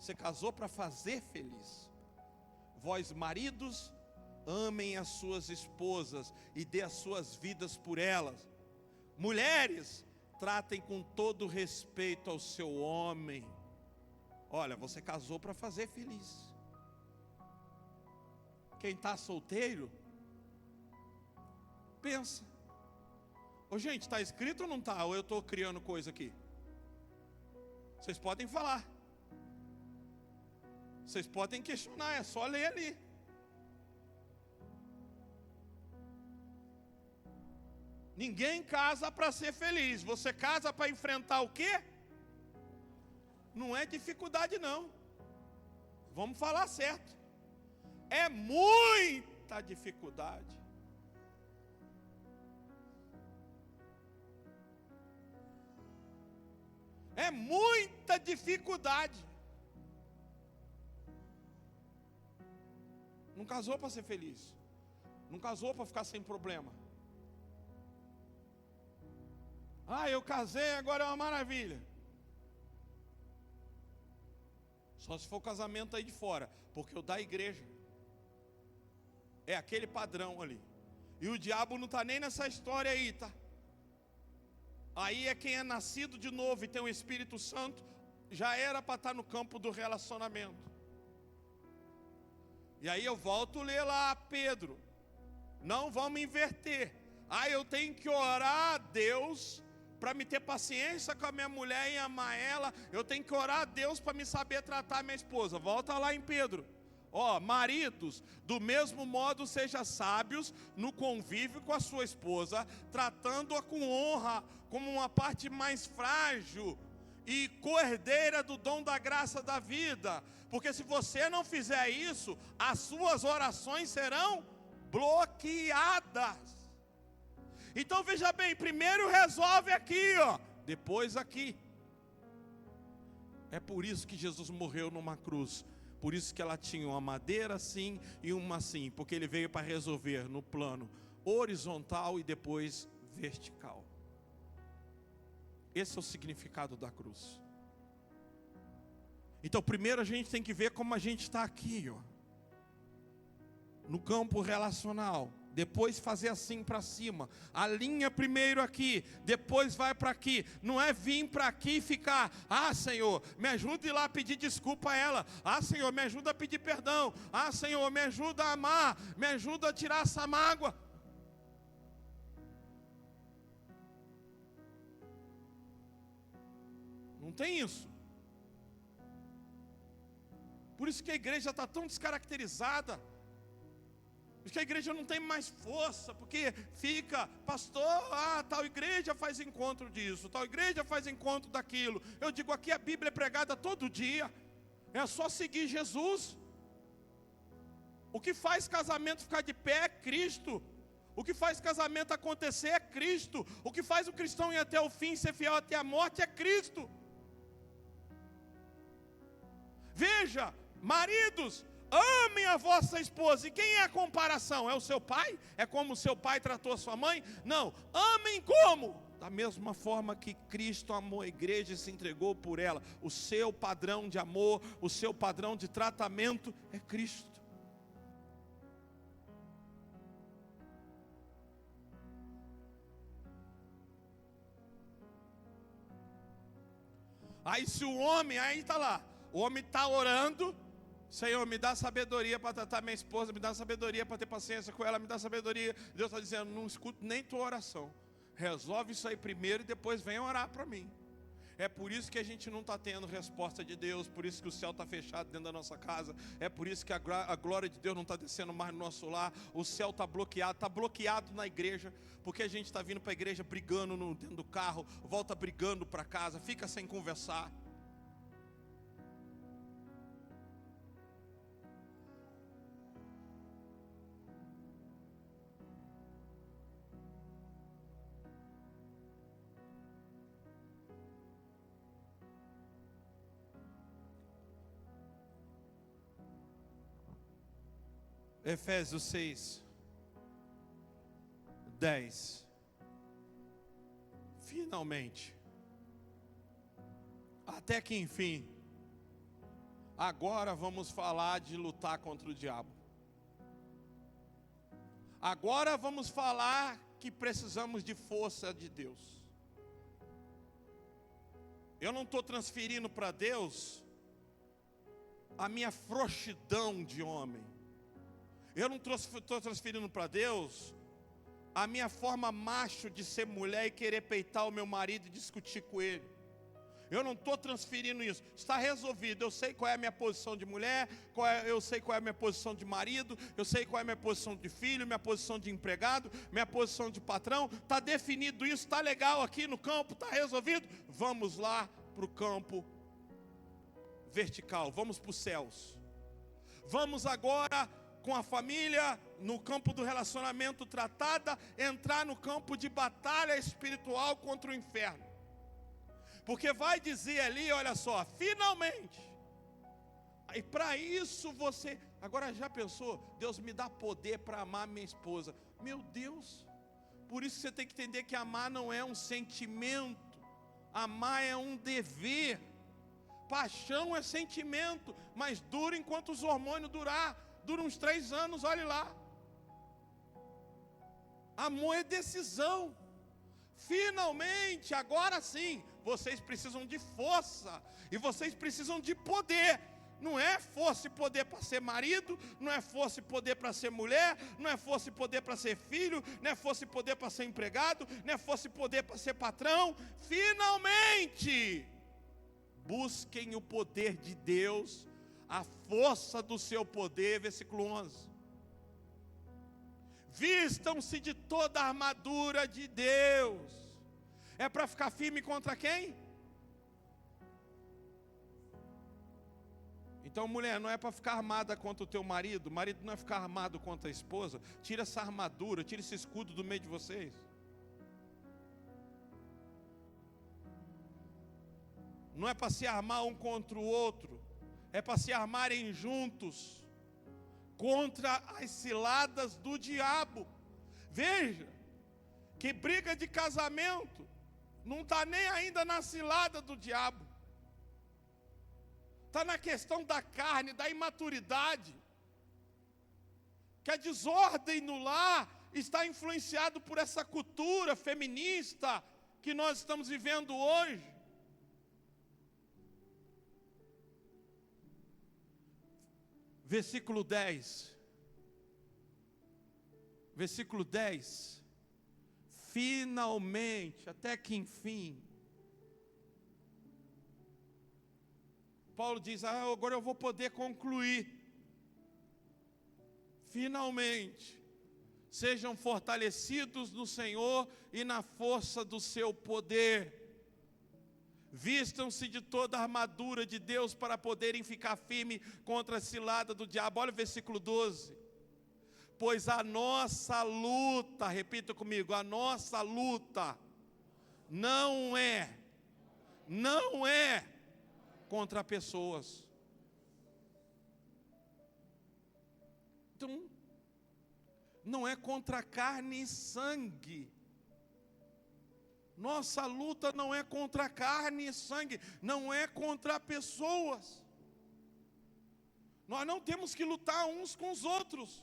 S1: Você casou para fazer feliz. Vós, maridos, amem as suas esposas e dê as suas vidas por elas. Mulheres, tratem com todo respeito ao seu homem. Olha, você casou para fazer feliz. Quem está solteiro, pensa. Ô gente, está escrito ou não está? Ou eu estou criando coisa aqui? Vocês podem falar. Vocês podem questionar, é só ler ali. Ninguém casa para ser feliz. Você casa para enfrentar o quê? Não é dificuldade não. Vamos falar certo. É muita dificuldade. É muita dificuldade. Não casou para ser feliz. Não casou para ficar sem problema. Eu casei, agora é uma maravilha. Só se for o casamento aí de fora. Porque o da igreja é aquele padrão ali. E o diabo não está nem nessa história aí, tá? Aí é quem é nascido de novo e tem o Espírito Santo, já era para estar no campo do relacionamento. E aí eu volto a ler lá Pedro. Não vamos inverter. Eu tenho que orar a Deus para me ter paciência com a minha mulher e amar ela. Eu tenho que orar a Deus para me saber tratar a minha esposa. Volta lá em Pedro. Maridos, do mesmo modo seja sábios no convívio com a sua esposa, tratando-a com honra, como uma parte mais frágil e coerdeira do dom da graça da vida. Porque se você não fizer isso, as suas orações serão bloqueadas. Então veja bem, primeiro resolve aqui, depois aqui. É por isso que Jesus morreu numa cruz. Por isso que ela tinha uma madeira assim e uma assim, porque ele veio para resolver no plano horizontal e depois vertical. Esse é o significado da cruz. Então primeiro a gente tem que ver como a gente está aqui, no campo relacional. Depois fazer assim para cima. Alinha primeiro aqui, depois vai para aqui. Não é vir para aqui e ficar: Senhor, me ajuda a ir lá pedir desculpa a ela. Senhor, me ajuda a pedir perdão. Senhor, me ajuda a amar. Me ajuda a tirar essa mágoa. Não tem isso. Por isso que a igreja está tão descaracterizada. Porque a igreja não tem mais força, porque fica, pastor, tal igreja faz encontro disso, tal igreja faz encontro daquilo. Eu digo, aqui a Bíblia é pregada todo dia, é só seguir Jesus. O que faz casamento ficar de pé é Cristo. O que faz casamento acontecer é Cristo. O que faz o cristão ir até o fim, ser fiel até a morte, é Cristo. Veja, maridos, amem a vossa esposa. E quem é a comparação? É o seu pai? É como o seu pai tratou a sua mãe? Não, amem como? Da mesma forma que Cristo amou a igreja e se entregou por ela. O seu padrão de amor, o seu padrão de tratamento é Cristo. Aí se o homem, aí está lá, o homem está orando: Senhor, me dá sabedoria para tratar minha esposa, me dá sabedoria para ter paciência com ela, me dá sabedoria. Deus está dizendo: não escuto nem tua oração. Resolve isso aí primeiro e depois vem orar para mim. É por isso que a gente não está tendo resposta de Deus, por isso que o céu está fechado dentro da nossa casa, é por isso que a glória de Deus não está descendo mais no nosso lar, o céu está bloqueado na igreja, porque a gente está vindo para a igreja brigando dentro do carro, volta brigando para casa, fica sem conversar. Efésios 6, 10. Finalmente, até que enfim, agora vamos falar de lutar contra o diabo. Agora vamos falar que precisamos de força de Deus. Eu não estou transferindo para Deus a minha frouxidão de homem. Eu não estou transferindo para Deus a minha forma macho de ser mulher e querer peitar o meu marido e discutir com ele. Eu não estou transferindo isso. Está resolvido. Eu sei qual é a minha posição de mulher, eu sei qual é a minha posição de marido, eu sei qual é a minha posição de filho, minha posição de empregado, minha posição de patrão. Está definido isso, está legal aqui no campo, está resolvido. Vamos lá para o campo vertical, vamos para os céus. Vamos agora, com a família, no campo do relacionamento tratada, entrar no campo de batalha espiritual contra o inferno. Porque vai dizer ali, olha só, finalmente. E para isso você, agora já pensou, Deus me dá poder para amar minha esposa. Meu Deus, por isso você tem que entender que amar não é um sentimento, amar é um dever. Paixão é sentimento, mas dura enquanto os hormônios durar. Dura uns 3 anos, olhe lá. Amor é decisão. Finalmente, agora sim, vocês precisam de força. E vocês precisam de poder. Não é força e poder para ser marido, não é força e poder para ser mulher, não é força e poder para ser filho, não é força e poder para ser empregado, não é força e poder para ser patrão. Finalmente, busquem o poder de Deus, a força do seu poder, versículo 11. Vistam-se de toda a armadura de Deus. É para ficar firme contra quem? Então, mulher, não é para ficar armada contra o teu marido. Marido não é ficar armado contra a esposa. Tira essa armadura, tira esse escudo do meio de vocês. Não é para se armar um contra o outro. É para se armarem juntos contra as ciladas do diabo. Veja, que briga de casamento não está nem ainda na cilada do diabo. Está na questão da carne, da imaturidade. Que a desordem no lar está influenciado por essa cultura feminista que nós estamos vivendo hoje. Versículo 10. Versículo 10. Finalmente, até que enfim. Paulo diz, agora eu vou poder concluir. Finalmente, sejam fortalecidos no Senhor e na força do seu poder. Vistam-se de toda a armadura de Deus para poderem ficar firmes contra a cilada do diabo. Olha o versículo 12. Pois a nossa luta, repita comigo, a nossa luta não é contra pessoas. Então, não é contra carne e sangue. Nossa luta não é contra carne e sangue, não é contra pessoas. Nós não temos que lutar uns com os outros.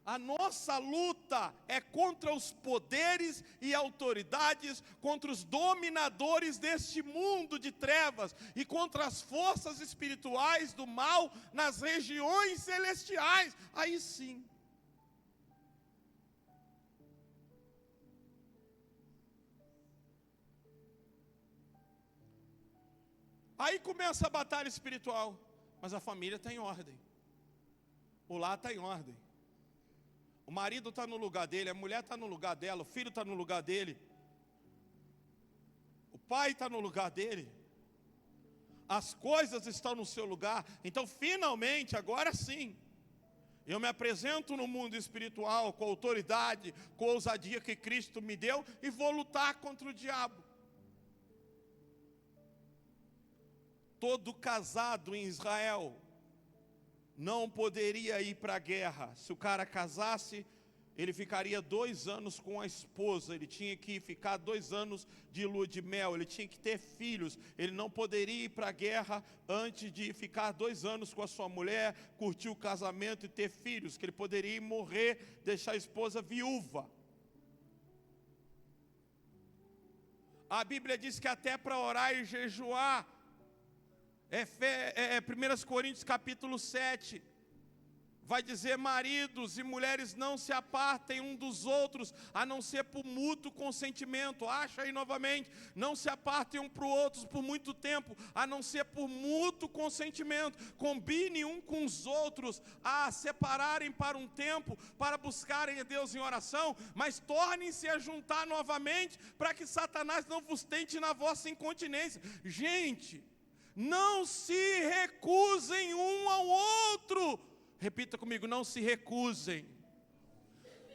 S1: A nossa luta é contra os poderes e autoridades, contra os dominadores deste mundo de trevas e contra as forças espirituais do mal nas regiões celestiais. Aí sim. Aí começa a batalha espiritual, mas a família está em ordem, o lar está em ordem, o marido está no lugar dele, a mulher está no lugar dela, o filho está no lugar dele, o pai está no lugar dele, as coisas estão no seu lugar. Então finalmente, agora sim, eu me apresento no mundo espiritual com autoridade, com ousadia que Cristo me deu e vou lutar contra o diabo. Todo casado em Israel não poderia ir para a guerra. Se o cara casasse, ele ficaria 2 anos com a esposa. Ele tinha que ficar 2 anos de lua de mel. Ele tinha que ter filhos. Ele não poderia ir para a guerra antes de ficar 2 anos com a sua mulher, curtir o casamento e ter filhos. Que ele poderia morrer, deixar a esposa viúva. A Bíblia diz que até para orar e jejuar, 1 Coríntios capítulo 7, vai dizer: maridos e mulheres, não se apartem um dos outros, a não ser por mútuo consentimento. Acha aí novamente: não se apartem um para o outro por muito tempo, a não ser por mútuo consentimento. Combine um com os outros a separarem para um tempo, para buscarem a Deus em oração, mas tornem-se a juntar novamente, para que Satanás não vos tente na vossa incontinência. Gente, não se recusem um ao outro. Repita comigo: não se recusem.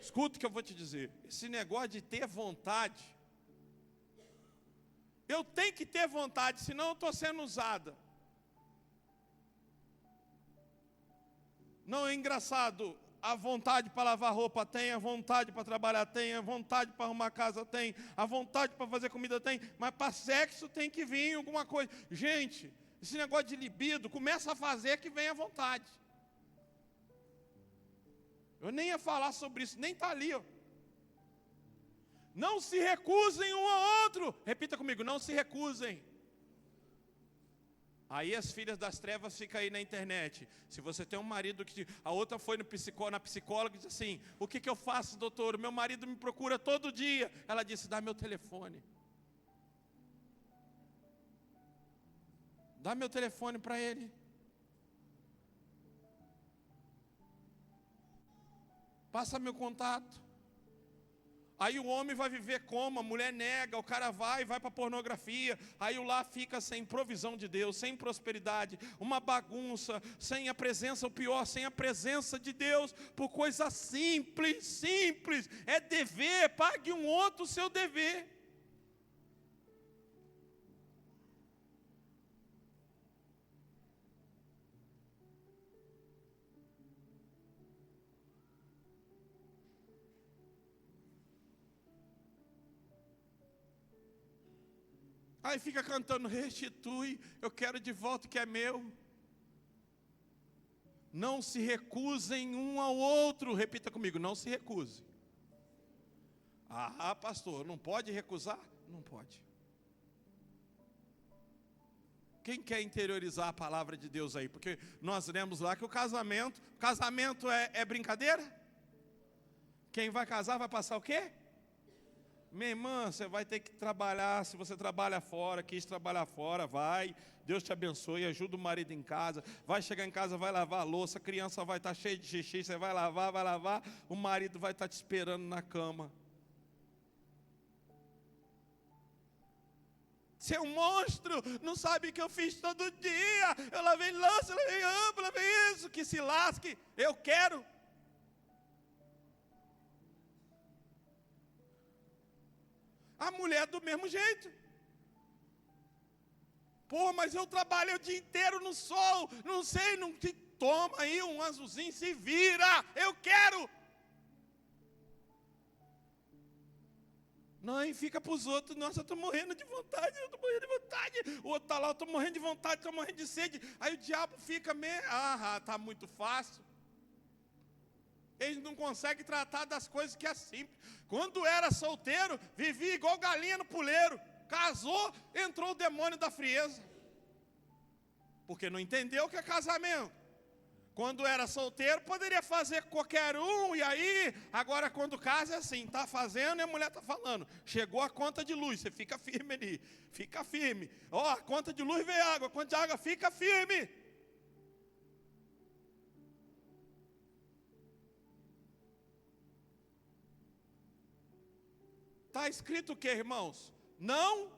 S1: Escuta o que eu vou te dizer. Esse negócio de ter vontade, eu tenho que ter vontade, senão eu estou sendo usada. Não é engraçado? A vontade para lavar roupa tem, a vontade para trabalhar tem, a vontade para arrumar casa tem, a vontade para fazer comida tem, mas para sexo tem que vir alguma coisa. Gente, esse negócio de libido, começa a fazer que vem a vontade. Eu nem ia falar sobre isso, nem está ali, ó. Não se recusem um ao outro. Repita comigo: não se recusem. Aí as filhas das trevas ficam aí na internet. Se você tem um marido que... A outra foi na psicóloga e disse assim: o que eu faço, doutor? Meu marido me procura todo dia. Ela disse: dá meu telefone. Dá meu telefone para ele. Passa meu contato. Aí o homem vai viver como? A mulher nega, o cara vai para pornografia. Aí o lar fica sem provisão de Deus, sem prosperidade, uma bagunça, sem a presença, o pior, sem a presença de Deus, por coisa simples, é dever. Pague um outro o seu dever. Aí fica cantando: restitui, eu quero de volta o que é meu. Não se recusem um ao outro. Repita comigo: não se recuse. Ah, pastor, não pode recusar? Não pode. Quem quer interiorizar a palavra de Deus aí? Porque nós lemos lá que o casamento é brincadeira? Quem vai casar vai passar o quê? Minha irmã, você vai ter que trabalhar. Se você trabalha fora, quis trabalhar fora, vai. Deus te abençoe, ajuda o marido em casa. Vai chegar em casa, vai lavar a louça. A criança vai estar cheia de xixi, você vai lavar. O marido vai estar te esperando na cama. Você é um monstro, não sabe o que eu fiz todo dia. Eu lavei louça, lavei roupa, lavei isso. Que se lasque, eu quero. A mulher do mesmo jeito. Pô, mas eu trabalhei o dia inteiro no sol, não sei, não te toma aí um azulzinho, se vira, eu quero. Não, e fica para os outros: nossa, eu estou morrendo de vontade, O outro está lá: eu estou morrendo de vontade, estou morrendo de sede. Aí o diabo fica meio: está muito fácil. Eles não conseguem tratar das coisas que é simples. Quando era solteiro, vivia igual galinha no puleiro. Casou, entrou o demônio da frieza. Porque não entendeu o que é casamento. Quando era solteiro, poderia fazer qualquer um, e aí, agora quando casa é assim: está fazendo e a mulher está falando. Chegou a conta de luz, você fica firme ali. Fica firme. A conta de luz veio água, a conta de água, fica firme. Está escrito o que, irmãos? Não.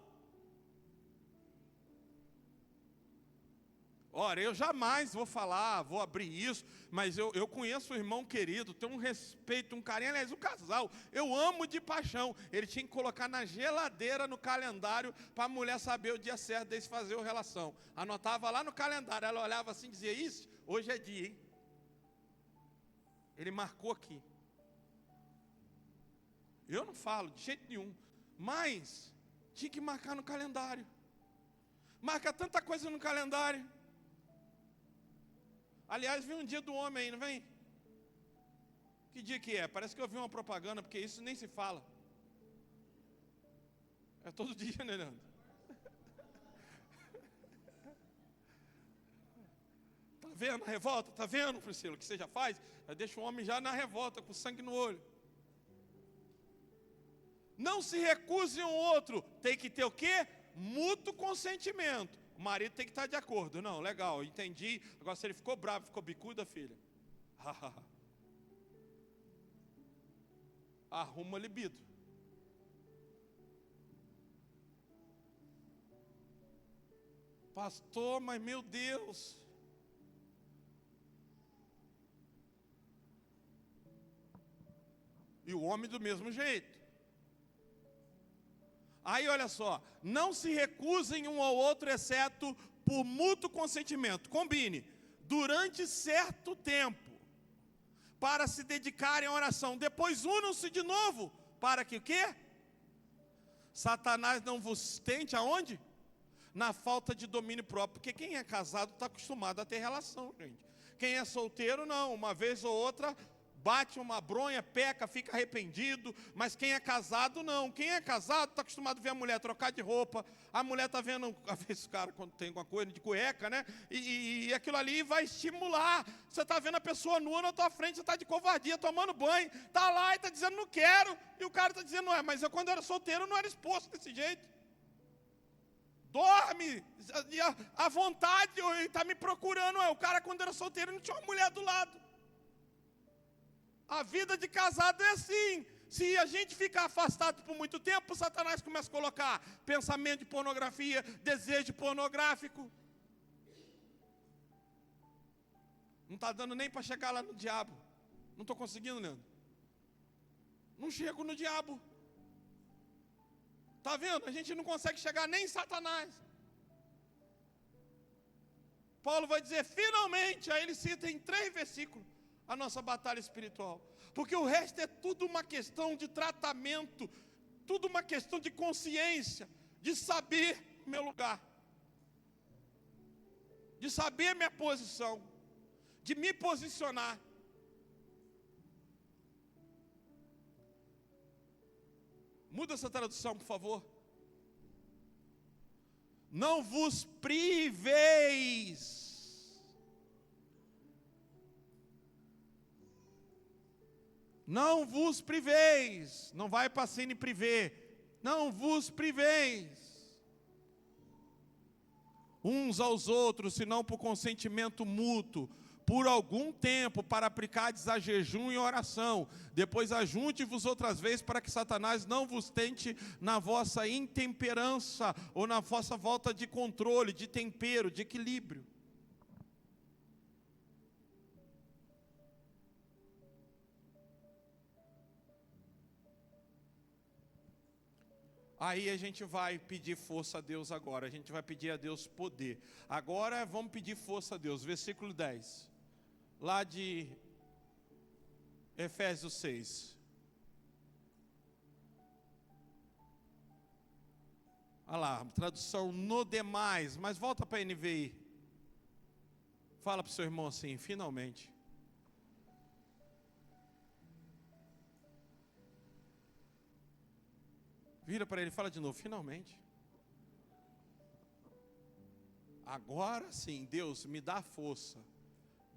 S1: Ora, eu jamais vou falar, vou abrir isso, mas eu conheço o irmão querido, tenho um respeito, um carinho. Aliás, o casal, eu amo de paixão. Ele tinha que colocar na geladeira, no calendário, para a mulher saber o dia certo deles fazer a relação. Anotava lá no calendário, ela olhava assim e dizia: isso, hoje é dia, hein? Ele marcou aqui. Eu não falo de jeito nenhum, mas tinha que marcar no calendário. Marca tanta coisa no calendário. Aliás, vem um dia do homem aí, não vem? Que dia que é? Parece que eu vi uma propaganda, porque isso nem se fala. É todo dia, né, Leandro? Está vendo a revolta? Está vendo, Priscila, o que você já faz? Aí deixa o homem já na revolta, com sangue no olho. Não se recuse um outro. Tem que ter o quê? Mútuo consentimento. O marido tem que estar de acordo. Não, legal, entendi. Agora se ele ficou bravo, ficou bicuda, filha. Arruma libido. Pastor, mas meu Deus. E o homem do mesmo jeito. Aí olha só, não se recusem um ao outro, exceto por mútuo consentimento. Combine, durante certo tempo, para se dedicarem à oração. Depois unam-se de novo, para que o quê? Satanás não vos tente aonde? Na falta de domínio próprio. Porque quem é casado está acostumado a ter relação, gente. Quem é solteiro não, uma vez ou outra bate uma bronha, peca, fica arrependido. Mas quem é casado não. Quem é casado está acostumado a ver a mulher trocar de roupa. A mulher está vendo, às vezes o cara quando tem alguma coisa de cueca, né? E aquilo ali vai estimular. Você está vendo a pessoa nua na tua frente, você está de covardia, tomando banho. Está lá e está dizendo não quero. E o cara está dizendo não é, mas eu quando era solteiro não era exposto desse jeito. Dorme, à vontade, ele está me procurando. O cara quando era solteiro não tinha uma mulher do lado. A vida de casado é assim. Se a gente ficar afastado por muito tempo, Satanás começa a colocar pensamento de pornografia, desejo pornográfico. Não está dando nem para chegar lá no diabo. Não estou conseguindo, Leandro. Não chego no diabo. Está vendo? A gente não consegue chegar nem em Satanás. Paulo vai dizer, finalmente, aí ele cita em 3 versículos, a nossa batalha espiritual. Porque o resto é tudo uma questão de tratamento, tudo uma questão de consciência, de saber meu lugar, de saber minha posição, de me posicionar. Muda essa tradução, por favor. Não vos priveis. Não vos priveis. Não vai para cine privé. Não vos priveis. Uns aos outros, senão por consentimento mútuo, por algum tempo, para aplicardes a jejum e oração. Depois ajunte-vos outras vezes, para que Satanás não vos tente na vossa intemperança, ou na vossa falta de controle, de tempero, de equilíbrio. Aí a gente vai pedir força a Deus agora, a gente vai pedir a Deus poder. Agora vamos pedir força a Deus, versículo 10, lá de Efésios 6. Olha lá, tradução no demais, mas volta para a NVI. Fala para o seu irmão assim, finalmente. Vira para ele e fala de novo, finalmente. Agora sim, Deus me dá força.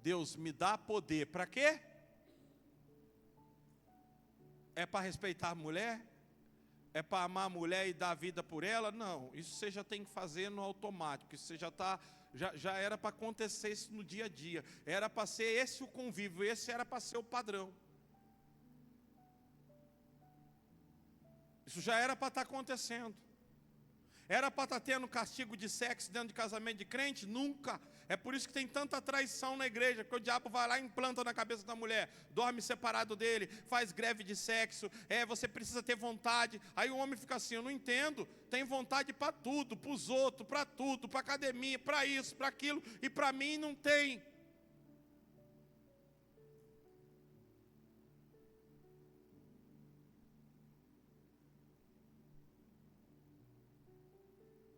S1: Deus me dá poder. Para quê? É para respeitar a mulher? É para amar a mulher e dar a vida por ela? Não, isso você já tem que fazer no automático. Isso você já era para acontecer isso no dia a dia. Era para ser esse o convívio, esse era para ser o padrão. Isso já era para estar acontecendo. Era para estar tendo castigo de sexo dentro de casamento de crente? Nunca. É por isso que tem tanta traição na igreja, porque o diabo vai lá e implanta na cabeça da mulher, dorme separado dele, faz greve de sexo, você precisa ter vontade. Aí o homem fica assim, eu não entendo, tem vontade para tudo, para os outros, para tudo, para academia, para isso, para aquilo, e para mim não tem.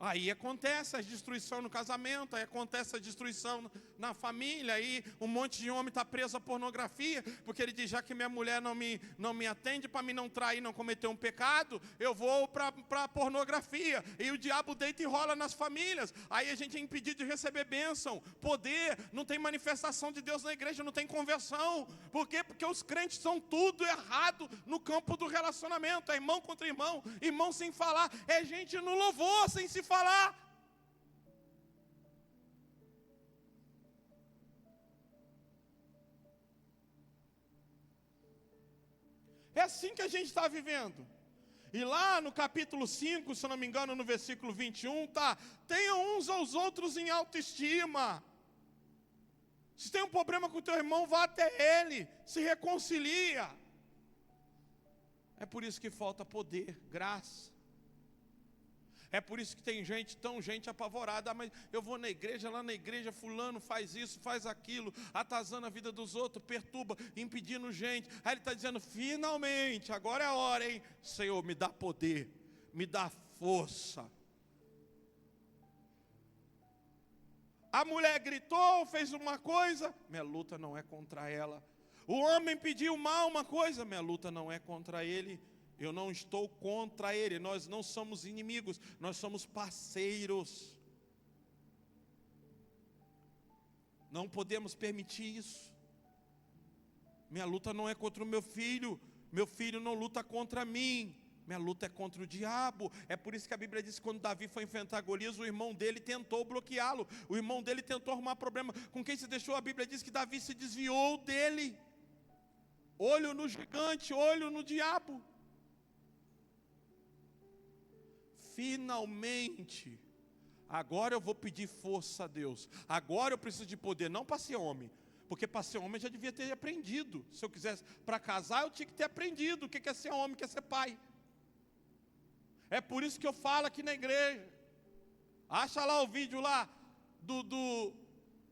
S1: Aí acontece a destruição no casamento, aí acontece a destruição na família, aí um monte de homem está preso à pornografia, porque ele diz, já que minha mulher não me atende, para mim não trair, não cometer um pecado, eu vou para a pornografia, e o diabo deita e rola nas famílias, aí a gente é impedido de receber bênção, poder, não tem manifestação de Deus na igreja, não tem conversão. Por quê? Porque os crentes são tudo errado no campo do relacionamento, é irmão contra irmão, irmão sem falar, é gente no louvor sem se falar. É assim que a gente está vivendo. E lá no capítulo 5, se não me engano, no versículo 21, tá: tenham uns aos outros em autoestima. Se tem um problema com o teu irmão, vá até ele, se reconcilia. É por isso que falta poder, graça. É por isso que tem gente apavorada, mas eu vou na igreja, lá na igreja fulano faz isso, faz aquilo, atazando a vida dos outros, perturba, impedindo gente. Aí ele está dizendo, finalmente, agora é a hora, hein? Senhor, me dá poder, me dá força. A mulher gritou, fez uma coisa, minha luta não é contra ela. O homem pediu mal uma coisa, minha luta não é contra ele. Eu não estou contra ele, nós não somos inimigos, nós somos parceiros. Não podemos permitir isso. Minha luta não é contra o meu filho não luta contra mim, minha luta é contra o diabo. É por isso que a Bíblia diz que quando Davi foi enfrentar Golias, o irmão dele tentou bloqueá-lo, o irmão dele tentou arrumar problema. Com quem se deixou, a Bíblia diz que Davi se desviou dele. Olho no gigante, olho no diabo. Finalmente, agora eu vou pedir força a Deus. Agora eu preciso de poder, não para ser homem. Porque para ser homem eu já devia ter aprendido. Se eu quisesse para casar, eu tinha que ter aprendido o que é ser homem, o que é ser pai. É por isso que eu falo aqui na igreja. Acha lá o vídeo lá,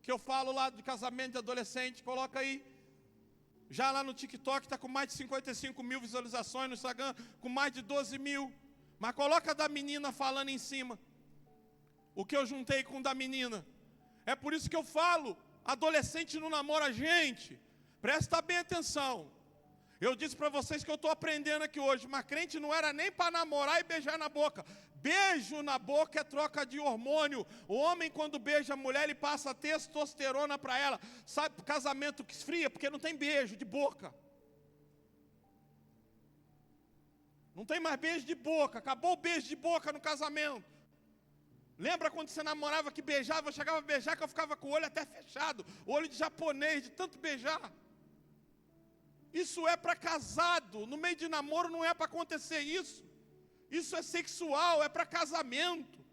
S1: que eu falo lá de casamento de adolescente, coloca aí. Já lá no TikTok está com mais de 55 mil visualizações, no Instagram com mais de 12 mil. Mas coloca da menina falando em cima. O que eu juntei com o da menina. É por isso que eu falo, adolescente não namora gente. Presta bem atenção. Eu disse para vocês que eu estou aprendendo aqui hoje, mas crente não era nem para namorar e beijar na boca. Beijo na boca é troca de hormônio. O homem quando beija a mulher, ele passa testosterona para ela. Sabe, casamento que esfria, porque não tem beijo de boca. Não tem mais beijo de boca, acabou o beijo de boca no casamento. Lembra quando você namorava que beijava, eu chegava a beijar que eu ficava com o olho até fechado, o olho de japonês, de tanto beijar. Isso é para casado, no meio de namoro não é para acontecer isso. Isso é sexual, é para casamento.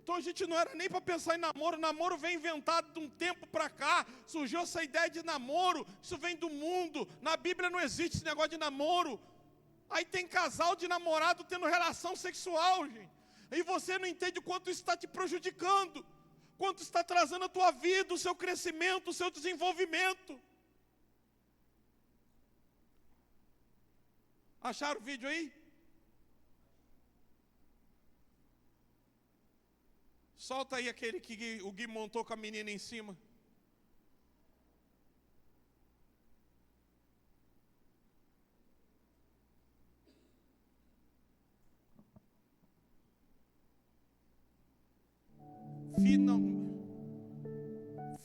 S1: Então a gente não era nem para pensar em namoro. Namoro vem inventado de um tempo para cá. Surgiu essa ideia de namoro. Isso vem do mundo. Na Bíblia não existe esse negócio de namoro. Aí tem casal de namorado tendo relação sexual, gente. E você não entende o quanto isso está te prejudicando. Quanto está trazendo a tua vida, o seu crescimento, o seu desenvolvimento. Acharam o vídeo aí? Solta aí aquele que o Gui montou com a menina em cima.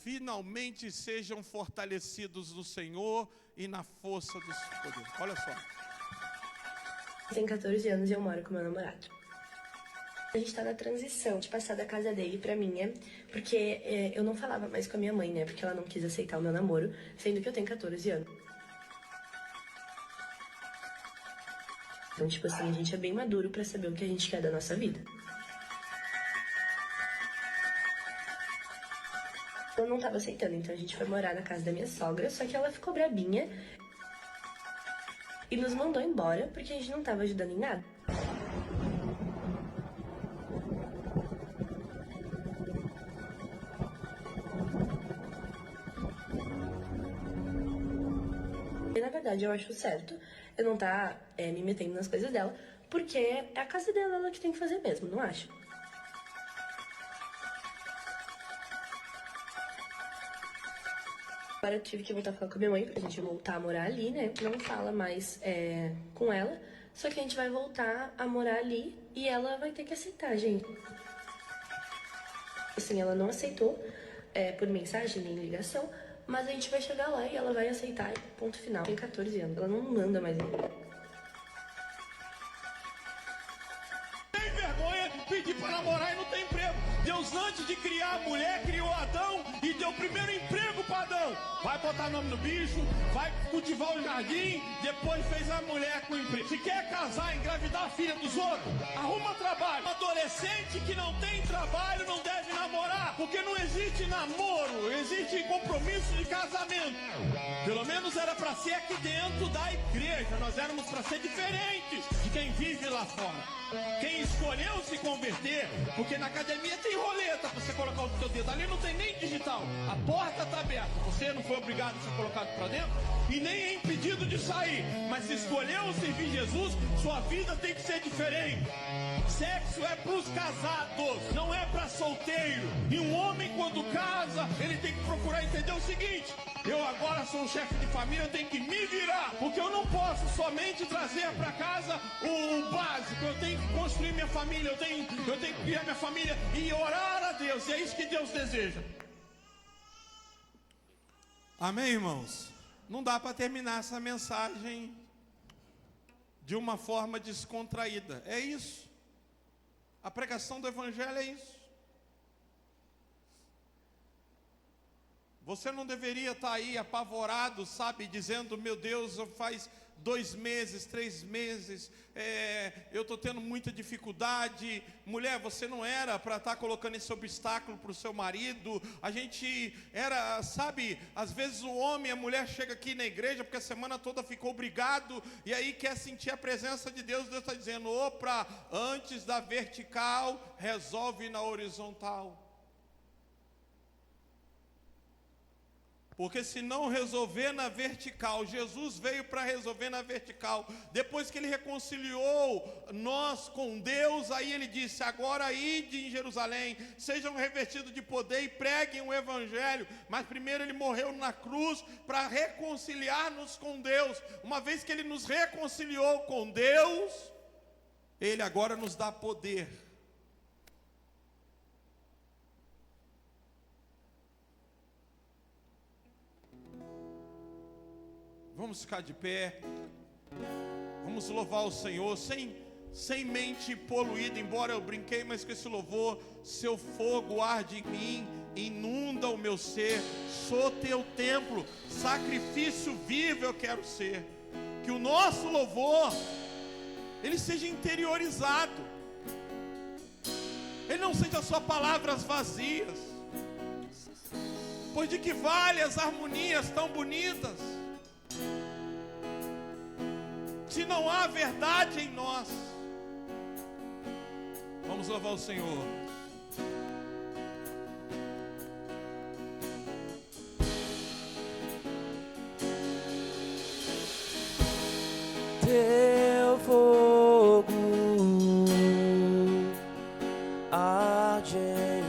S1: Finalmente sejam fortalecidos no Senhor e na força dos poderes. Olha só.
S2: Tem 14 anos e eu moro com meu namorado. A gente tá na transição de passar da casa dele pra minha, porque eu não falava mais com a minha mãe, né? Porque ela não quis aceitar o meu namoro, sendo que eu tenho 14 anos. Então, tipo assim, a gente é bem maduro pra saber o que a gente quer da nossa vida. Eu não tava aceitando, então a gente foi morar na casa da minha sogra, só que ela ficou brabinha e nos mandou embora porque a gente não tava ajudando em nada. E na verdade eu acho certo eu não tá me metendo nas coisas dela, porque é a casa dela, ela que tem que fazer mesmo, não acha? Agora eu tive que voltar a falar com a minha mãe pra gente voltar a morar ali, né? Não fala mais com ela, só que a gente vai voltar a morar ali e ela vai ter que aceitar, gente. Assim, ela não aceitou por mensagem nem ligação, mas a gente vai chegar lá e ela vai aceitar, ponto final. Tem 14 anos, ela não manda mais em mim.
S1: Tem vergonha de pedir para namorar e não tem emprego. Deus, antes de criar a mulher, criou Adão e deu o primeiro emprego para Adão. Vai botar nome no bicho, vai cultivar o jardim, depois fez a mulher com emprego. Se quer casar, engravidar a filha dos outros, arruma trabalho. Adolescente que não tem trabalho não deve namorar, porque não existe namoro, existe compromisso de casamento. Pelo menos era para ser aqui dentro da igreja. Nós éramos para ser diferentes de quem vive lá fora. Quem escolheu se converter, porque na academia tem roleta para você colocar o seu dedo, ali não tem nem digital, a porta está aberta, você não foi obrigado a ser colocado para dentro e nem é impedido de sair, mas se escolheu servir Jesus, sua vida tem que ser diferente. Sexo é para os casados, não é para solteiro. E um homem quando casa, ele tem que procurar entender o seguinte: eu agora sou um chefe de família, eu tenho que me virar, porque eu não posso somente trazer para casa o básico, eu tenho que construir minha família, eu tenho que criar minha família e orar a Deus, e é isso que Deus deseja. Amém, irmãos? Não dá para terminar essa mensagem de uma forma descontraída, é isso. A pregação do Evangelho é isso. Você não deveria estar aí apavorado, sabe, dizendo: meu Deus, faz 2 meses, 3 meses, eu estou tendo muita dificuldade. Mulher, você não era para estar colocando esse obstáculo para o seu marido. A gente era, sabe, às vezes o homem, a mulher chega aqui na igreja porque a semana toda ficou brigado, e aí quer sentir a presença de Deus. Deus está dizendo: opa, antes da vertical, resolve na horizontal. Porque se não resolver na vertical, Jesus veio para resolver na vertical. Depois que ele reconciliou nós com Deus, aí ele disse: agora ide em Jerusalém, sejam revestidos de poder e preguem o Evangelho. Mas primeiro ele morreu na cruz para reconciliar-nos com Deus. Uma vez que ele nos reconciliou com Deus, ele agora nos dá poder. Vamos ficar de pé, vamos louvar o Senhor, sem mente poluída, embora eu brinquei, mas com esse louvor: seu fogo arde em mim, inunda o meu ser, sou teu templo, sacrifício vivo eu quero ser. Que o nosso louvor, ele seja interiorizado, ele não seja só palavras vazias, pois de que vale as harmonias tão bonitas, se não há verdade em nós? Vamos louvar o Senhor.
S3: Teu fogo arde em